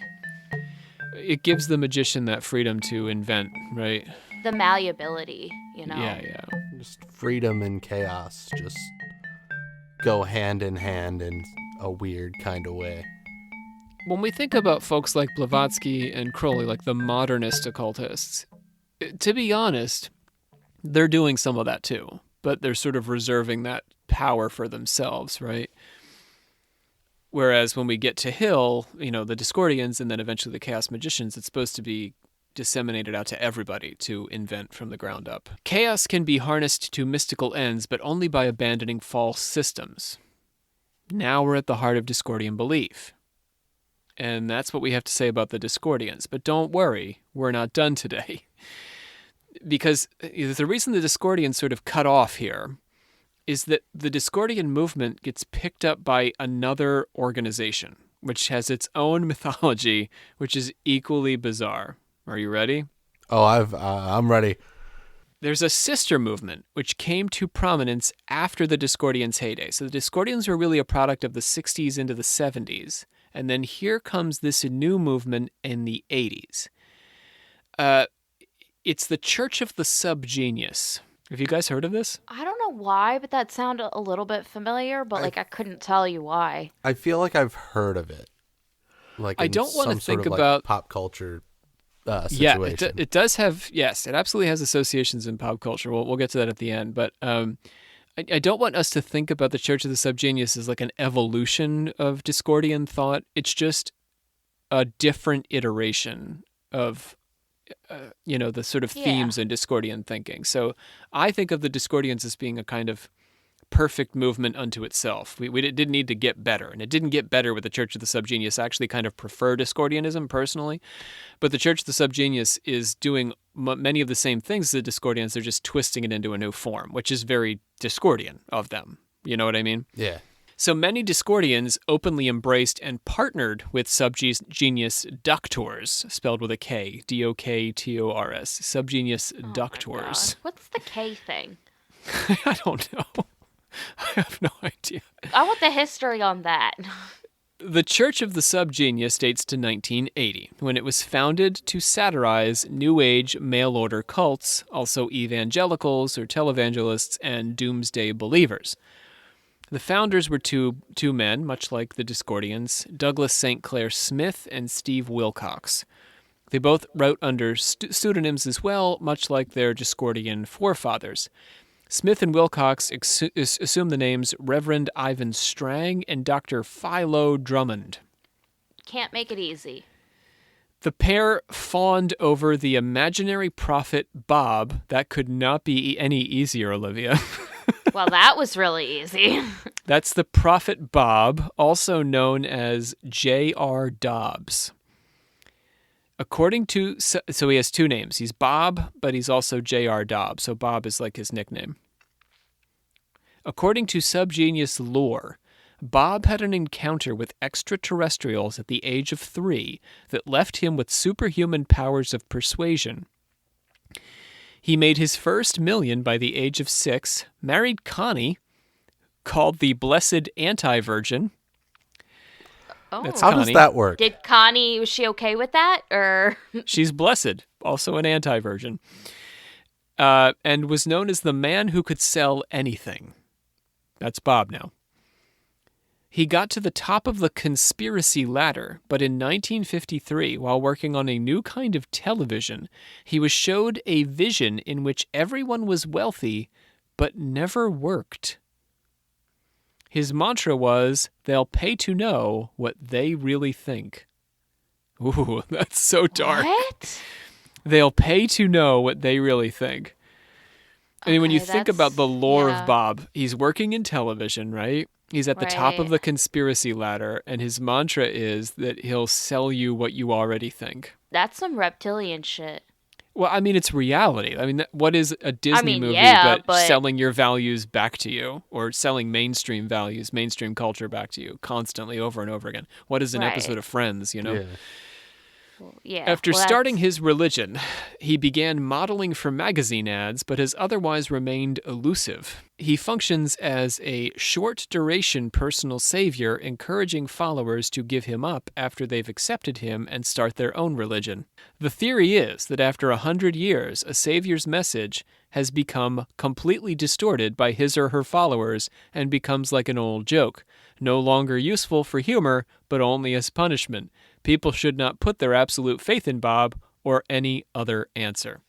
it gives the magician that freedom to invent, right? The malleability, you know? Yeah. Just freedom and chaos just go hand in hand in a weird kind of way. When we think about folks like Blavatsky and Crowley, like the modernist occultists, to be honest, they're doing some of that too, but they're sort of reserving that power for themselves, right? Whereas when we get to Hill, you know, the Discordians and then eventually the Chaos Magicians, it's supposed to be disseminated out to everybody to invent from the ground up. Chaos can be harnessed to mystical ends, but only by abandoning false systems. Now we're at the heart of Discordian belief. And that's what we have to say about the Discordians. But don't worry, we're not done today. Because the reason the Discordians sort of cut off here is that the Discordian movement gets picked up by another organization, which has its own mythology, which is equally bizarre. Are you ready? Oh, I'm ready. There's a sister movement which came to prominence after the Discordians' heyday. So the Discordians were really a product of the 60s into the 70s. And then here comes this new movement in the 80s. It's the Church of the SubGenius. Have you guys heard of this? I don't know why, but that sounded a little bit familiar, but I couldn't tell you why. I feel like I've heard of it. Like I don't want to think about pop culture Yeah, situation. it does have, yes, it absolutely has associations in pop culture. We'll get to that at the end, but I don't want us to think about the Church of the SubGenius as like an evolution of Discordian thought. It's just a different iteration of the sort of themes in Discordian thinking. So I think of the Discordians as being a kind of perfect movement unto itself. We didn't need to get better, and it didn't get better with the Church of the SubGenius. I actually kind of prefer Discordianism personally, but the Church of the SubGenius is doing many of the same things as the Discordians. They're just twisting it into a new form, which is very Discordian of them. You know what I mean? Yeah. So many Discordians openly embraced and partnered with subgenius ductors, spelled with a K, Doktors, subgenius Oh my ductors. God. What's the K thing? I don't know. I have no idea. I want the history on that. The Church of the Subgenius dates to 1980, when it was founded to satirize New Age mail-order cults, also evangelicals or televangelists, and doomsday believers. The founders were two men, much like the Discordians, Douglas St. Clair Smith and Steve Wilcox. They both wrote under pseudonyms as well, much like their Discordian forefathers. Smith and Wilcox assumed the names Reverend Ivan Strang and Dr. Philo Drummond. Can't make it easy. The pair fawned over the imaginary prophet Bob. That could not be any easier, Olivia. Well, that was really easy. That's the prophet Bob, also known as J.R. Dobbs. According to, so he has two names. He's Bob, but he's also J.R. Dobbs. So Bob is like his nickname. According to SubGenius lore, Bob had an encounter with extraterrestrials at the age of 3 that left him with superhuman powers of persuasion. He made his first million by the age of 6, married Connie, called the Blessed Anti-Virgin. Oh. That's How Connie. does that work? Did Connie, was she okay with that? Or She's blessed, also an anti-virgin, and was known as the man who could sell anything. That's Bob now. He got to the top of the conspiracy ladder, but in 1953, while working on a new kind of television, he was showed a vision in which everyone was wealthy, but never worked. His mantra was, they'll pay to know what they really think. Ooh, that's so dark. what? They'll pay to know what they really think. I mean, when you Okay, think that's- about the lore yeah. of Bob, he's working in television, right? He's at the top of Right. the conspiracy ladder, and his mantra is that he'll sell you what you already think. That's some reptilian shit. Well, I mean, it's reality. I mean, what is a Disney movie yeah, but but- selling your values back to you, or selling mainstream values, mainstream culture back to you constantly over and over again? What is an Right. episode of Friends, you know? Yeah. Yeah. After well, starting that's- his religion, he began modeling for magazine ads, but has otherwise remained elusive. He functions as a short-duration personal savior, encouraging followers to give him up after they've accepted him and start their own religion. The theory is that after 100 years, a savior's message has become completely distorted by his or her followers and becomes like an old joke, no longer useful for humor, but only as punishment. People should not put their absolute faith in Bob or any other answer.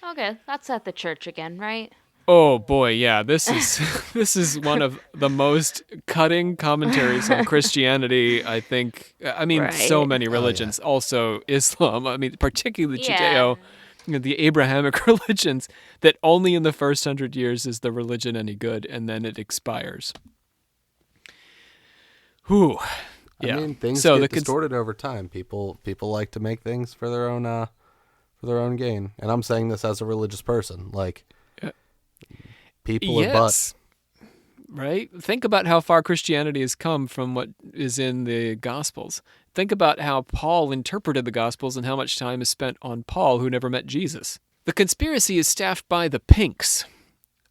Okay, that's at the church again, right? Oh boy, yeah, this is this is one of the most cutting commentaries on Christianity, I think. I mean, so Right. many religions, also Islam. I mean, particularly Yeah. Judeo, you know, the Abrahamic religions, that only in the first 100 years is the religion any good, and then it expires. Whew. Yeah. I mean, things So get the distorted over time. People like to make things for their own gain. And I'm saying this as a religious person. Like, people are but. Right? Think about how far Christianity has come from what is in the Gospels. Think about how Paul interpreted the Gospels and how much time is spent on Paul, who never met Jesus. The conspiracy is staffed by the Pinks.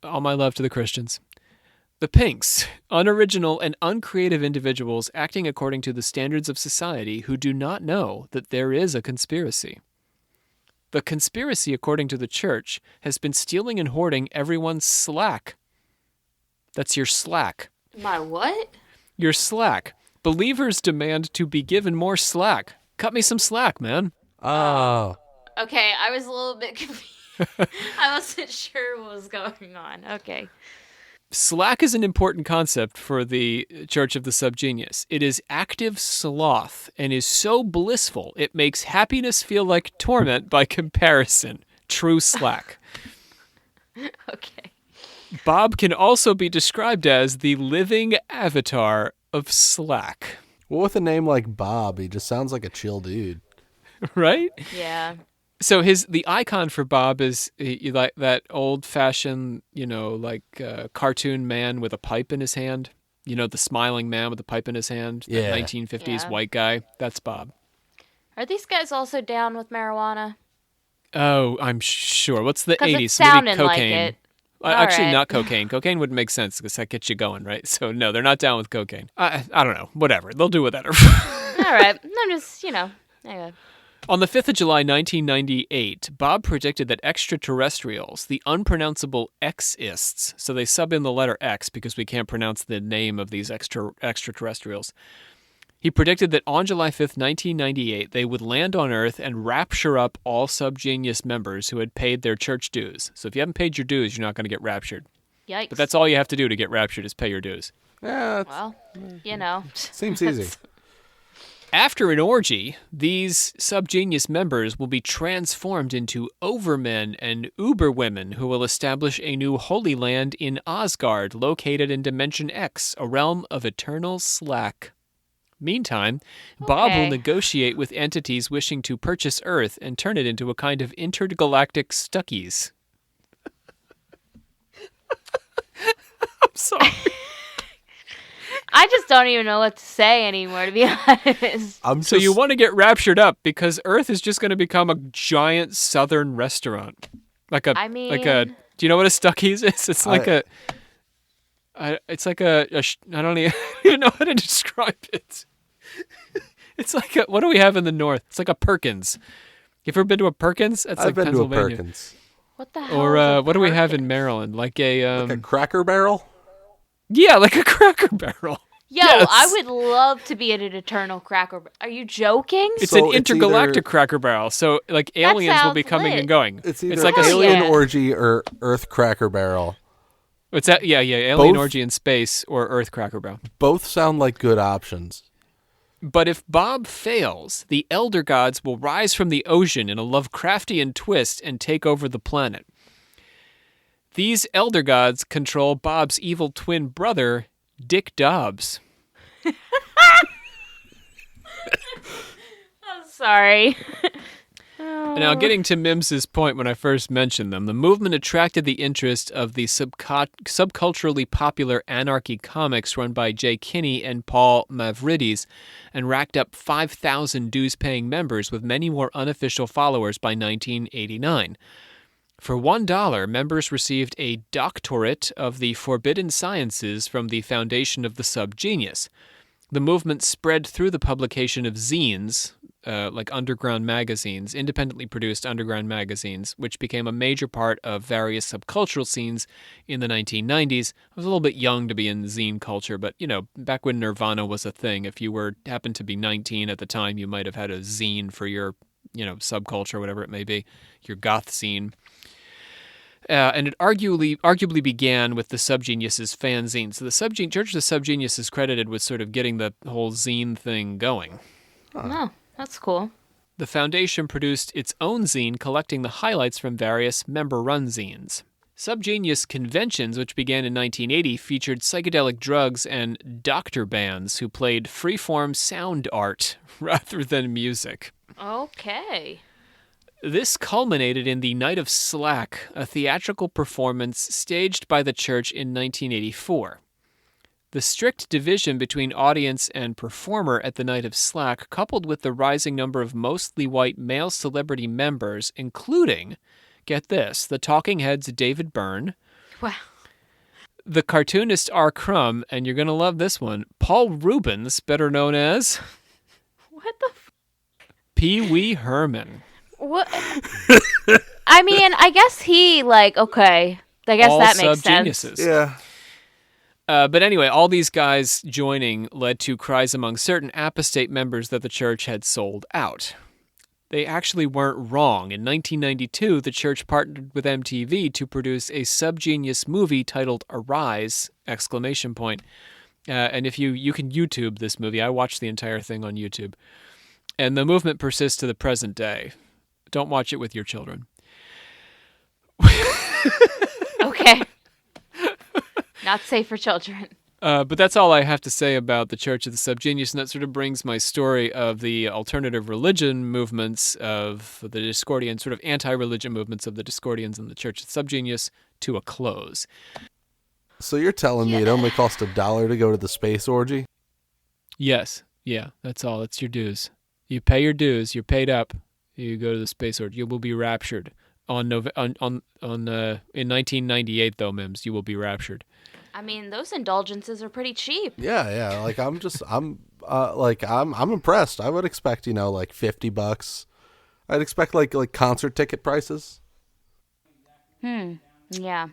All my love to the Christians. The Pinks, unoriginal and uncreative individuals acting according to the standards of society who do not know that there is a conspiracy. The conspiracy, according to the church, has been stealing and hoarding everyone's slack. That's your slack. My what? Your slack. Believers demand to be given more slack. Cut me some slack, man. Oh. Okay, I was a little bit confused. I wasn't sure what was going on. Okay. Slack is an important concept for the Church of the Subgenius. It is active sloth and is so blissful it makes happiness feel like torment by comparison. True slack. Okay. Bob can also be described as the living avatar of slack. Well, with a name like Bob, he just sounds like a chill dude. Right? Yeah. So the icon for Bob is like that old-fashioned, cartoon man with a pipe in his hand. You know, the smiling man with a pipe in his hand. Yeah. That 1950s Yeah. white guy. That's Bob. Are these guys also down with marijuana? Oh, I'm sure. What's the 'Cause 80s? it's So maybe sounding like cocaine. it. Actually, Alright. not cocaine. Cocaine wouldn't make sense because that gets you going, right? So no, they're not down with cocaine. I don't know. Whatever. They'll do whatever. All right. I'm just, anyway. On the 5th of July, 1998, Bob predicted that extraterrestrials, the unpronounceable X-ists, so they sub in the letter X because we can't pronounce the name of these extraterrestrials. He predicted that on July 5th, 1998, they would land on Earth and rapture up all SubGenius members who had paid their church dues. So if you haven't paid your dues, you're not going to get raptured. Yikes. But that's all you have to do to get raptured is pay your dues. Yeah, Well, seems easy. After an orgy, these SubGenius members will be transformed into overmen and uberwomen who will establish a new holy land in Asgard, located in Dimension X, a realm of eternal slack. Meantime, Bob will Okay. negotiate with entities wishing to purchase Earth and turn it into a kind of intergalactic Stuckies. I'm sorry. I just don't even know what to say anymore, to be honest. So you want to get raptured up because Earth is just going to become a giant southern restaurant, do you know what a Stuckies is? It's like I don't even know how to describe it. It's like what do we have in the north? It's like a Perkins. You ever been to a Perkins? That's I've like been to a Pennsylvania. Perkins. What the hell? Or is a what do we have in Perkins? Maryland? Like a Like a Cracker Barrel? yeah, like a Cracker Barrel. Yo, Yes. I would love to be at an eternal Cracker. Are you joking? It's So an it's intergalactic either- Cracker Barrel. So like aliens will be sounds coming lit. and going. It's either like a Hell Alien yeah. Orgy or Earth Cracker Barrel. What's that? Yeah, Alien Both- Orgy in Space or Earth Cracker Barrel. Both sound like good options. But if Bob fails, the Elder Gods will rise from the ocean in a Lovecraftian twist and take over the planet. These Elder Gods control Bob's evil twin brother, Dick Dobbs. I'm sorry. Now, getting to Mims's point when I first mentioned them, the movement attracted the interest of the subculturally popular anarchy comics run by Jay Kinney and Paul Mavrides and racked up 5,000 dues-paying members with many more unofficial followers by 1989. For $1, members received a doctorate of the Forbidden Sciences from the Foundation of the SubGenius. The movement spread through the publication of zines, like underground magazines, independently produced underground magazines, which became a major part of various subcultural scenes in the 1990s. I was a little bit young to be in zine culture, but, back when Nirvana was a thing, if you happened to be 19 at the time, you might have had a zine for your, subculture, whatever it may be, your goth scene. And it arguably began with the SubGeniuses fanzine. So the Church of the SubGenius is credited with sort of getting the whole zine thing going. Oh, that's cool. The foundation produced its own zine collecting the highlights from various member-run zines. SubGenius conventions, which began in 1980, featured psychedelic drugs and doctor bands who played freeform sound art rather than music. Okay. This culminated in the Night of Slack, a theatrical performance staged by the church in 1984. The strict division between audience and performer at the Night of Slack, coupled with the rising number of mostly white male celebrity members, including, get this, the Talking Heads' David Byrne, Wow. the cartoonist R. Crumb, and you're going to love this one, Paul Rubens, better known as What the Pee Wee Herman. What? I mean, I guess okay. I guess All that makes sense. SubGeniuses. Yeah. But anyway, all these guys joining led to cries among certain apostate members that the church had sold out. They actually weren't wrong. In 1992, the church partnered with MTV to produce a SubGenius movie titled Arise! And if you can YouTube this movie. I watched the entire thing on YouTube. And the movement persists to the present day. Don't watch it with your children. Okay. Not safe for children. But that's all I have to say about the Church of the Subgenius, and that sort of brings my story of the alternative religion movements of the Discordians, sort of anti-religion movements of the Discordians and the Church of the Subgenius to a close. So you're telling me it only cost $1 to go to the space orgy? Yes. Yeah, that's all. That's your dues. You pay your dues. You're paid up. You go to the space orgy. You will be raptured in 1998, though, Mims. You will be raptured. I mean, those indulgences are pretty cheap. Yeah. Like I'm impressed. I would expect, like $50. I'd expect like concert ticket prices. Yeah.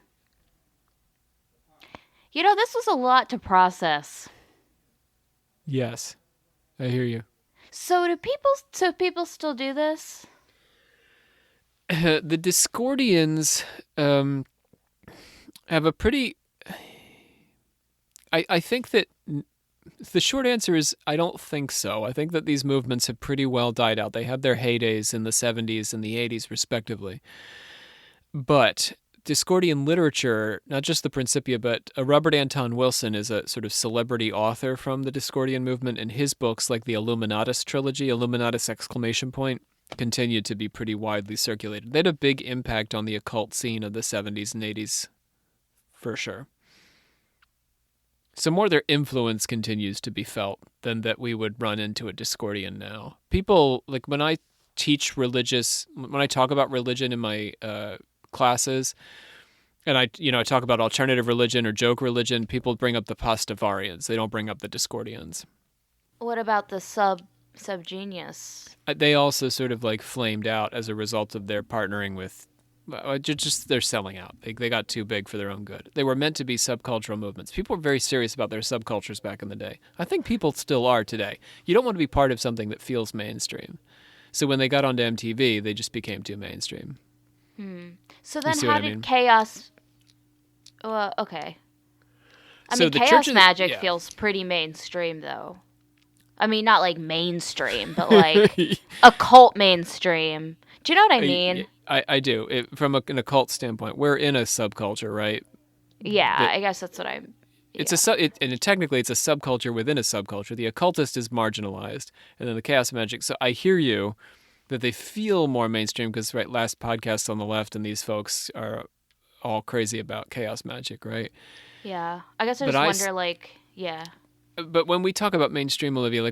This was a lot to process. Yes, I hear you. So people still do this? The Discordians have a pretty... I think that the short answer is I don't think so. I think that these movements have pretty well died out. They had their heydays in the 70s and the 80s, respectively. But Discordian literature, not just the Principia, but Robert Anton Wilson is a sort of celebrity author from the Discordian movement, and his books, like the Illuminatus trilogy, Illuminatus exclamation point, continued to be pretty widely circulated. They had a big impact on the occult scene of the 70s and 80s, for sure. So more their influence continues to be felt than that we would run into a Discordian now. People, like when I talk about religion in my classes, and I talk about alternative religion or joke religion, people bring up the Pastafarians. They don't bring up the Discordians. What about the subgenius? They also sort of like flamed out as a result of their partnering with, just they're selling out. They got too big for their own good. They were meant to be subcultural movements. People were very serious about their subcultures back in the day. I think people still are today. You don't want to be part of something that feels mainstream. So when they got onto MTV, they just became too mainstream. So then how did chaos... okay. I mean, the chaos magic feels pretty mainstream, though. I mean, not like mainstream, but like occult mainstream. Do you know what I mean? I do. From an occult standpoint, we're in a subculture, right? Yeah, I guess that's what I'm... It's technically it's a subculture within a subculture. The occultist is marginalized, and then the chaos magic. So I hear you that they feel more mainstream because last podcast on the left, and these folks are all crazy about chaos magic, right? Yeah, I guess I just wonder, yeah. But when we talk about mainstream, Olivia,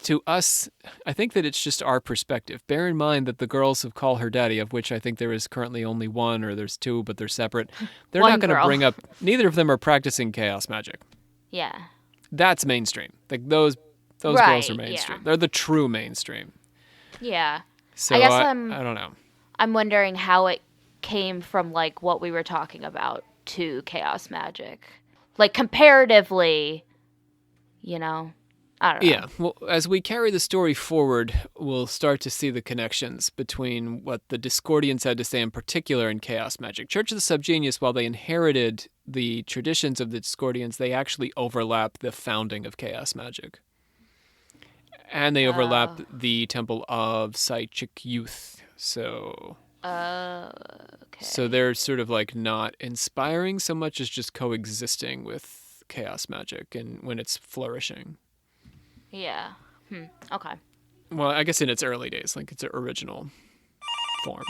to us, I think that it's just our perspective. Bear in mind that the girls of Call Her Daddy, of which I think there is currently only one, or there's two, but they're separate. They're not going to bring up. Neither of them are practicing chaos magic. Yeah. That's mainstream. Like those girls are mainstream. Yeah. They're the true mainstream. Yeah. So I guess I don't know. I'm wondering how it came from what we were talking about to chaos magic, comparatively. I don't know. Yeah. Well, as we carry the story forward, we'll start to see the connections between what the Discordians had to say in particular in chaos magic. Church of the Subgenius, while they inherited the traditions of the Discordians, they actually overlap the founding of chaos magic. And they overlap the Temple of Psychic Youth. So... okay. So they're sort of not inspiring so much as just coexisting with chaos magic and when it's flourishing. Yeah. Okay. Well, I guess in its early days, its original form.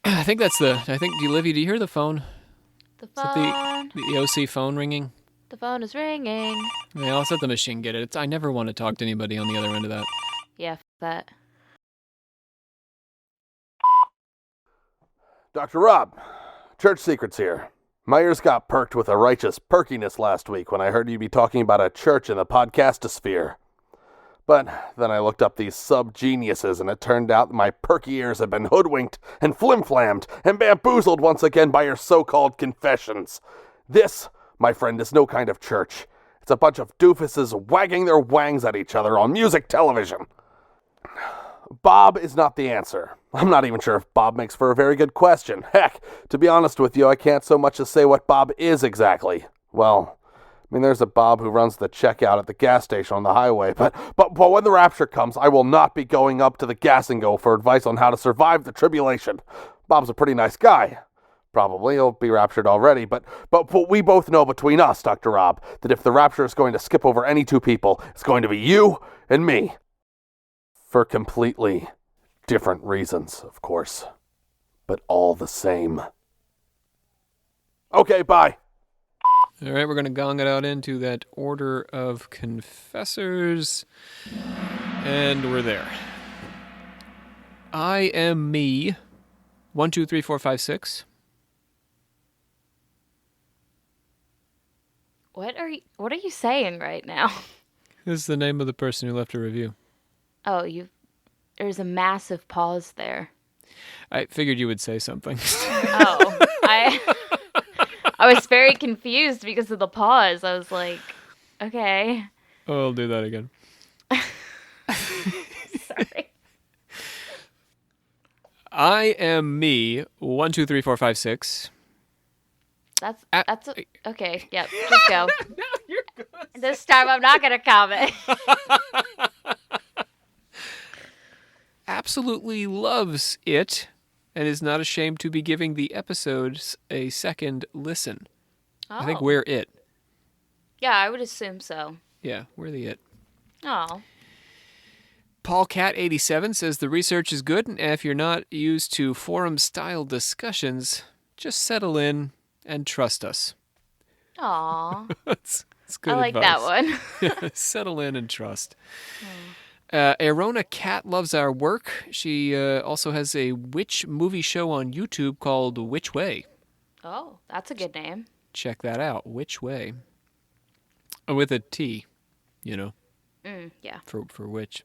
I think Olivia, do you hear the phone? The phone. The OC phone ringing? The phone is ringing. Yeah, I'll let the machine get it. I never want to talk to anybody on the other end of that. Yeah, that. Dr. Rob, Church Secrets here. My ears got perked with a righteous perkiness last week when I heard you be talking about a church in the podcastosphere. But then I looked up these SubGeniuses, and it turned out that my perky ears had been hoodwinked and flim-flammed and bamboozled once again by your so-called confessions. This, my friend, is no kind of church. It's a bunch of doofuses wagging their wangs at each other on music television. Bob is not the answer. I'm not even sure if Bob makes for a very good question. Heck, to be honest with you, I can't so much as say what Bob is exactly. Well, there's a Bob who runs the checkout at the gas station on the highway, but when the rapture comes, I will not be going up to the gas and go for advice on how to survive the tribulation. Bob's a pretty nice guy. Probably he'll be raptured already, but we both know between us, Dr. Rob, that if the rapture is going to skip over any two people, it's going to be you and me. For completely different reasons, of course, but all the same. Okay, bye. All right, we're going to gong it out into that order of confessors. And we're there. I am me. 1, 2, 3, 4, 5, 6. What are you saying right now? This is the name of the person who left a review. Oh, there's a massive pause there. I figured you would say something. Oh, I was very confused because of the pause. I was like, okay. Oh, I'll do that again. Sorry. I am me. 1, 2, 3, 4, 5, 6. Okay. Yep. Just go. No, you're good. This time I'm not gonna comment. Absolutely loves it and is not ashamed to be giving the episodes a second listen. Oh. I think we're it. Yeah, I would assume so. Yeah, we're the it. Oh. Paul Cat 87 says the research is good, and if you're not used to forum-style discussions, just settle in and trust us. Aw. That's good I like advice. that one. Settle in and trust. Arona Cat loves our work. She also has a witch movie show on YouTube called Which Way. Oh, that's a good name. Check that out. Which Way. With a T, you know. Yeah. For which.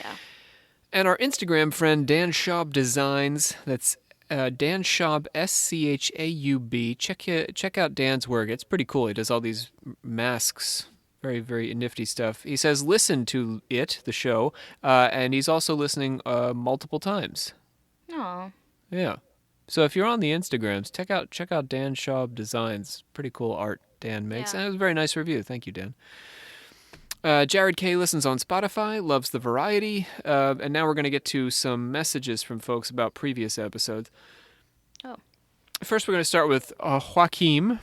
Yeah. And our Instagram friend Dan Schaub Designs, that's Dan Schaub, SCHAUB. Check out Dan's work. It's pretty cool. He does all these masks. Very, very nifty stuff. He says listen to it, the show, and he's also listening multiple times. Oh. Yeah. So if you're on the Instagrams, check out Dan Schaub Designs. Pretty cool art Dan makes. Yeah. And it was a very nice review. Thank you, Dan. Jared K. listens on Spotify, loves the variety, and now we're going to get to some messages from folks about previous episodes. Oh. First, we're going to start with Joaquim,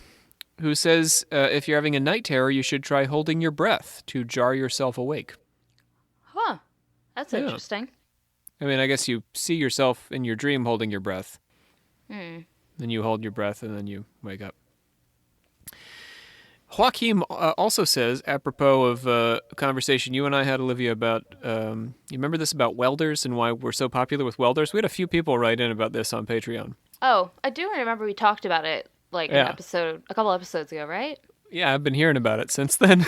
who says, if you're having a night terror, you should try holding your breath to jar yourself awake. Huh. That's Yeah. interesting. I mean, I guess you see yourself in your dream holding your breath. Hmm. Then you hold your breath, and then you wake up. Joaquim also says, apropos of a conversation you and I had, Olivia, about, you remember this about welders and why we're so popular with welders? We had a few people write in about this on Patreon. Oh, I do remember we talked about it like Yeah. a couple episodes ago, right? Yeah, I've been hearing about it since then.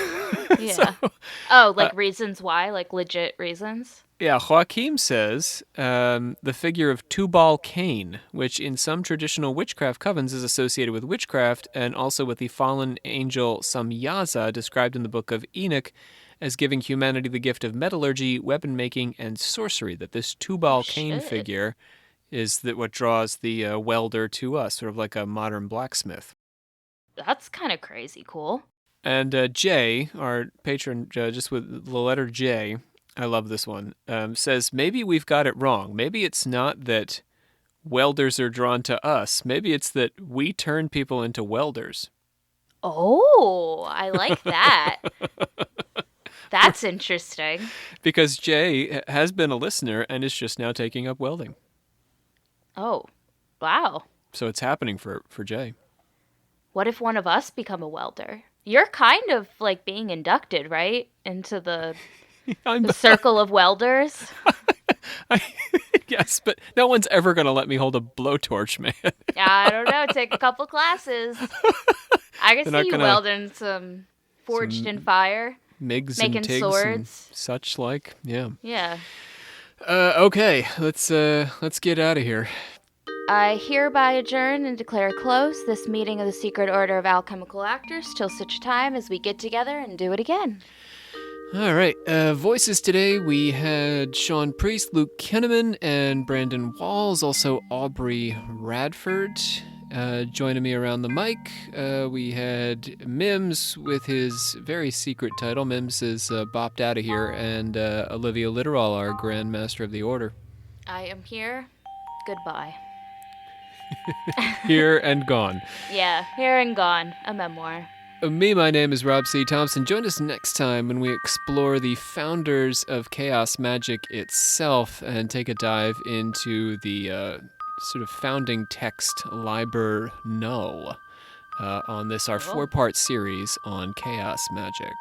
Yeah. Oh, like reasons why? Like legit reasons? Yeah, Joaquim says the figure of Tubal Cain, which in some traditional witchcraft covens is associated with witchcraft and also with the fallen angel Samyaza, described in the book of Enoch as giving humanity the gift of metallurgy, weapon making, and sorcery. That this Tubal Cain shit. figure is what draws the welder to us, sort of like a modern blacksmith. That's kind of crazy cool. And Jay, our patron, just with the letter J, I love this one, says, maybe we've got it wrong. Maybe it's not that welders are drawn to us. Maybe it's that we turn people into welders. Oh, I like that. That's interesting. Because Jay has been a listener and is just now taking up welding. Oh, wow. So it's happening for Jay. What if one of us become a welder? You're kind of like being inducted, right? Into the circle of welders. Yes, but no one's ever going to let me hold a blowtorch, man. I don't know. Take a couple classes. I can They're not see you gonna- welding some forged in fire. Migs Making and Tigs swords. and such like. Yeah. Yeah. Okay, let's get out of here. I hereby adjourn and declare close this meeting of the Secret Order of Alchemical Actors till such time as we get together and do it again. All right, voices today, we had Sean Priest, Luke Kinnaman, and Brandon Walls, also Aubrey Radford joining me around the mic. We had Mims with his very secret title. Mims is bopped out of here, and Olivia Littoral, our Grand Master of the Order. I am here. Goodbye. Here and gone. Yeah, Here and Gone, a memoir. My name is Rob C. Thompson. Join us next time when we explore the founders of chaos magic itself and take a dive into the sort of founding text Liber Null on this, our 4-part series on chaos magic.